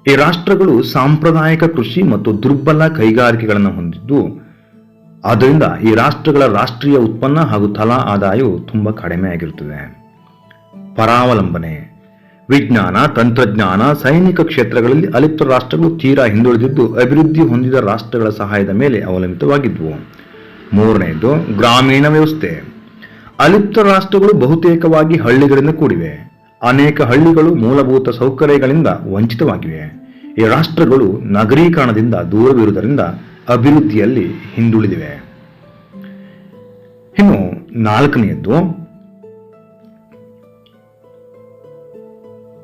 ಈ ರಾಷ್ಟ್ರಗಳು ಸಾಂಪ್ರದಾಯಿಕ ಕೃಷಿ ಮತ್ತು ದುರ್ಬಲ ಕೈಗಾರಿಕೆಗಳನ್ನು ಹೊಂದಿದ್ದು, ಆದ್ದರಿಂದ ಈ ರಾಷ್ಟ್ರಗಳ ರಾಷ್ಟ್ರೀಯ ಉತ್ಪನ್ನ ಹಾಗೂ ತಲಾ ಆದಾಯವು ತುಂಬಾ ಕಡಿಮೆಯಾಗಿರುತ್ತದೆ. ಪರಾವಲಂಬನೆ. ವಿಜ್ಞಾನ, ತಂತ್ರಜ್ಞಾನ, ಸೈನಿಕ ಕ್ಷೇತ್ರಗಳಲ್ಲಿ ಅಲಿಪ್ತ ರಾಷ್ಟ್ರಗಳು ತೀರಾ ಹಿಂದುಳಿದಿದ್ದು ಅಭಿವೃದ್ಧಿ ಹೊಂದಿದ ರಾಷ್ಟ್ರಗಳ ಸಹಾಯದ ಮೇಲೆ ಅವಲಂಬಿತವಾಗಿದ್ವು. ಮೂರನೆಯದು ಗ್ರಾಮೀಣ ವ್ಯವಸ್ಥೆ. ಅಲಿಪ್ತ ರಾಷ್ಟ್ರಗಳು ಬಹುತೇಕವಾಗಿ ಹಳ್ಳಿಗಳಿಂದ ಕೂಡಿವೆ. ಅನೇಕ ಹಳ್ಳಿಗಳು ಮೂಲಭೂತ ಸೌಕರ್ಯಗಳಿಂದ ವಂಚಿತವಾಗಿವೆ. ಈ ರಾಷ್ಟ್ರಗಳು ನಗರೀಕರಣದಿಂದ ದೂರವಿರುವುದರಿಂದ ಅಭಿವೃದ್ಧಿಯಲ್ಲಿ ಹಿಂದುಳಿದಿವೆ. ಇನ್ನು 4ನೇದ್ದು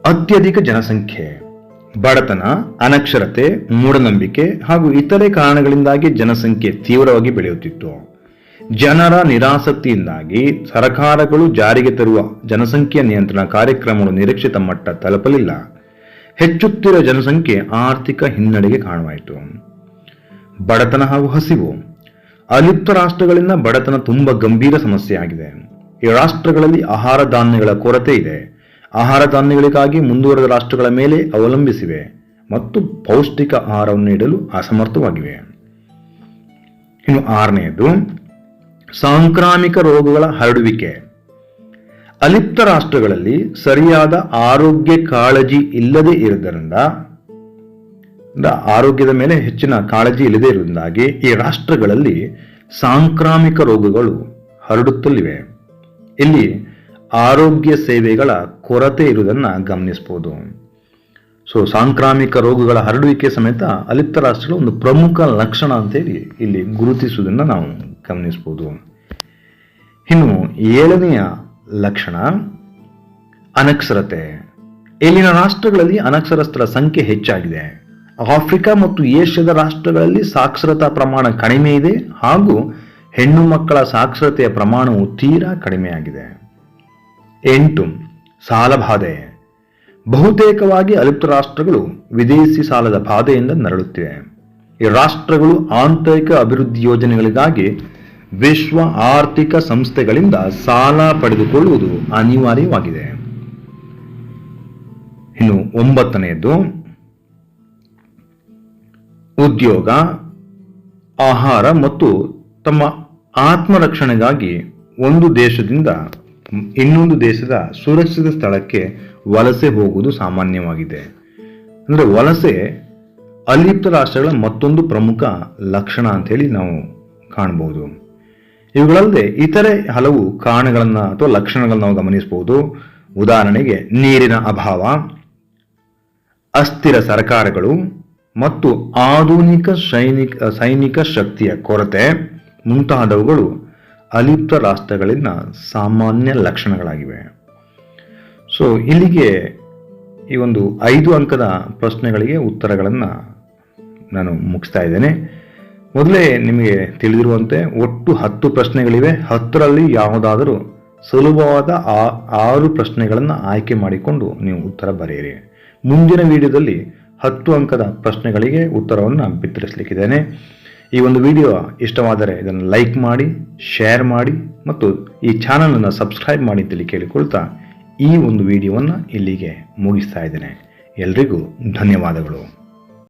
ಅತ್ಯಧಿಕ ಜನಸಂಖ್ಯೆ. ಬಡತನ, ಅನಕ್ಷರತೆ, ಮೂಢನಂಬಿಕೆ ಹಾಗೂ ಇತರೆ ಕಾರಣಗಳಿಂದಾಗಿ ಜನಸಂಖ್ಯೆ ತೀವ್ರವಾಗಿ ಬೆಳೆಯುತ್ತಿತ್ತು. ಜನರ ನಿರಾಸಕ್ತಿಯಿಂದಾಗಿ ಸರ್ಕಾರಗಳು ಜಾರಿಗೆ ತರುವ ಜನಸಂಖ್ಯಾ ನಿಯಂತ್ರಣ ಕಾರ್ಯಕ್ರಮಗಳು ನಿರೀಕ್ಷಿತ ಮಟ್ಟ ತಲುಪಲಿಲ್ಲ. ಹೆಚ್ಚುತ್ತಿರುವ ಜನಸಂಖ್ಯೆ ಆರ್ಥಿಕ ಹಿನ್ನಡೆಗೆ ಕಾರಣವಾಯಿತು. ಬಡತನ ಹಾಗೂ ಹಸಿವು. ಅಲಿಪ್ತ ರಾಷ್ಟ್ರಗಳಿಂದ ಬಡತನ ತುಂಬಾ ಗಂಭೀರ ಸಮಸ್ಯೆಯಾಗಿದೆ. ಈ ರಾಷ್ಟ್ರಗಳಲ್ಲಿ ಆಹಾರ ಧಾನ್ಯಗಳ ಕೊರತೆ ಇದೆ. ಆಹಾರ ಧಾನ್ಯಗಳಿಗಾಗಿ ಮುಂದುವರೆದ ರಾಷ್ಟ್ರಗಳ ಮೇಲೆ ಅವಲಂಬಿಸಿವೆ ಮತ್ತು ಪೌಷ್ಟಿಕ ಆಹಾರವನ್ನು ನೀಡಲು ಅಸಮರ್ಥವಾಗಿವೆ. ಇನ್ನು 6ನೇದು ಸಾಂಕ್ರಾಮಿಕ ರೋಗಗಳ ಹರಡುವಿಕೆ. ಅಲಿಪ್ತ ರಾಷ್ಟ್ರಗಳಲ್ಲಿ ಸರಿಯಾದ ಆರೋಗ್ಯ ಕಾಳಜಿ ಇಲ್ಲದೆ ಇರುವುದರಿಂದ ಆರೋಗ್ಯದ ಮೇಲೆ ಹೆಚ್ಚಿನ ಕಾಳಜಿ ಇಲ್ಲದೆ ಇರುವುದರಿಂದಾಗಿ ಈ ರಾಷ್ಟ್ರಗಳಲ್ಲಿ ಸಾಂಕ್ರಾಮಿಕ ರೋಗಗಳು ಹರಡುತ್ತಲಿವೆ. ಇಲ್ಲಿ ಆರೋಗ್ಯ ಸೇವೆಗಳ ಕೊರತೆ ಇರುವುದನ್ನು ಗಮನಿಸಬಹುದು. ಸಾಂಕ್ರಾಮಿಕ ರೋಗಗಳ ಹರಡುವಿಕೆ ಸಮೇತ ಅಲಿಪ್ತ ರಾಷ್ಟ್ರಗಳ ಒಂದು ಪ್ರಮುಖ ಲಕ್ಷಣ ಅಂತೇಳಿ ಇಲ್ಲಿ ಗುರುತಿಸುವುದನ್ನು ನಾವು ಗಮನಿಸಬಹುದು. ಇನ್ನು 7ನೆಯ ಲಕ್ಷಣ ಅನಕ್ಷರತೆ. ಇಲ್ಲಿನ ರಾಷ್ಟ್ರಗಳಲ್ಲಿ ಅನಕ್ಷರಸ್ಥರ ಸಂಖ್ಯೆ ಹೆಚ್ಚಾಗಿದೆ. ಆಫ್ರಿಕಾ ಮತ್ತು ಏಷ್ಯಾದ ರಾಷ್ಟ್ರಗಳಲ್ಲಿ ಸಾಕ್ಷರತಾ ಪ್ರಮಾಣ ಕಡಿಮೆ ಇದೆ ಹಾಗೂ ಹೆಣ್ಣು ಮಕ್ಕಳ ಸಾಕ್ಷರತೆಯ ಪ್ರಮಾಣವು ತೀರಾ ಕಡಿಮೆಯಾಗಿದೆ. 8 ಸಾಲಬಾಧೆ. ಬಹುತೇಕವಾಗಿ ಅಲಿಪ್ತ ರಾಷ್ಟ್ರಗಳು ವಿದೇಶಿ ಸಾಲದ ಬಾಧೆಯಿಂದ ನರಳುತ್ತಿವೆ. ಈ ರಾಷ್ಟ್ರಗಳು ಆಂತರಿಕ ಅಭಿವೃದ್ಧಿ ಯೋಜನೆಗಳಿಗಾಗಿ ವಿಶ್ವ ಆರ್ಥಿಕ ಸಂಸ್ಥೆಗಳಿಂದ ಸಾಲ ಪಡೆದುಕೊಳ್ಳುವುದು ಅನಿವಾರ್ಯವಾಗಿದೆ. ಇನ್ನು 9ನೇದು ಉದ್ಯೋಗ, ಆಹಾರ ಮತ್ತು ತಮ್ಮ ಆತ್ಮರಕ್ಷಣೆಗಾಗಿ ಒಂದು ದೇಶದಿಂದ ಇನ್ನೊಂದು ದೇಶದ ಸುರಕ್ಷಿತ ಸ್ಥಳಕ್ಕೆ ವಲಸೆ ಹೋಗುವುದು ಸಾಮಾನ್ಯವಾಗಿದೆ. ಅಂದರೆ ವಲಸೆ ಅಲಿಪ್ತ ರಾಷ್ಟ್ರಗಳ ಮತ್ತೊಂದು ಪ್ರಮುಖ ಲಕ್ಷಣ ಅಂತ ಹೇಳಿ ನಾವು ಕಾಣಬಹುದು. ಇವುಗಳಲ್ಲದೆ ಇತರೆ ಹಲವು ಕಾರಣಗಳನ್ನು ಅಥವಾ ಲಕ್ಷಣಗಳನ್ನು ನಾವು ಗಮನಿಸಬಹುದು. ಉದಾಹರಣೆಗೆ ನೀರಿನ ಅಭಾವ, ಅಸ್ಥಿರ ಸರ್ಕಾರಗಳು ಮತ್ತು ಆಧುನಿಕ ಸೈನಿಕ ಶಕ್ತಿಯ ಕೊರತೆ ಮುಂತಾದವುಗಳು ಅಲಿಪ್ತ ರಾಷ್ಟ್ರಗಳಿಂದ ಸಾಮಾನ್ಯ ಲಕ್ಷಣಗಳಾಗಿವೆ. ಇಲ್ಲಿಗೆ ಈ ಒಂದು 5 ಅಂಕದ ಪ್ರಶ್ನೆಗಳಿಗೆ ಉತ್ತರಗಳನ್ನು ನಾನು ಮುಗಿಸ್ತಾ ಇದ್ದೇನೆ. ಮೊದಲೇ ನಿಮಗೆ ತಿಳಿದಿರುವಂತೆ ಒಟ್ಟು 10 ಪ್ರಶ್ನೆಗಳಿವೆ. 10ರಲ್ಲಿ ಯಾವುದಾದರೂ ಸುಲಭವಾದ 6 ಪ್ರಶ್ನೆಗಳನ್ನು ಆಯ್ಕೆ ಮಾಡಿಕೊಂಡು ನೀವು ಉತ್ತರ ಬರೆಯಿರಿ. ಮುಂದಿನ ವಿಡಿಯೋದಲ್ಲಿ 10 ಅಂಕದ ಪ್ರಶ್ನೆಗಳಿಗೆ ಉತ್ತರವನ್ನು ಬಿತ್ತರಿಸಲಿಕ್ಕಿದ್ದೇನೆ. ಈ ಒಂದು ವಿಡಿಯೋ ಇಷ್ಟವಾದರೆ ಇದನ್ನು ಲೈಕ್ ಮಾಡಿ, ಶೇರ್ ಮಾಡಿ ಮತ್ತು ಈ ಚಾನಲನ್ನು ಸಬ್ಸ್ಕ್ರೈಬ್ ಮಾಡಿ ಅಂತೇಳಿ ಕೇಳಿಕೊಳ್ತಾ ಈ ಒಂದು ವಿಡಿಯೋವನ್ನು ಇಲ್ಲಿಗೆ ಮುಗಿಸ್ತಾ ಇದ್ದೇನೆ. ಎಲ್ರಿಗೂ ಧನ್ಯವಾದಗಳು.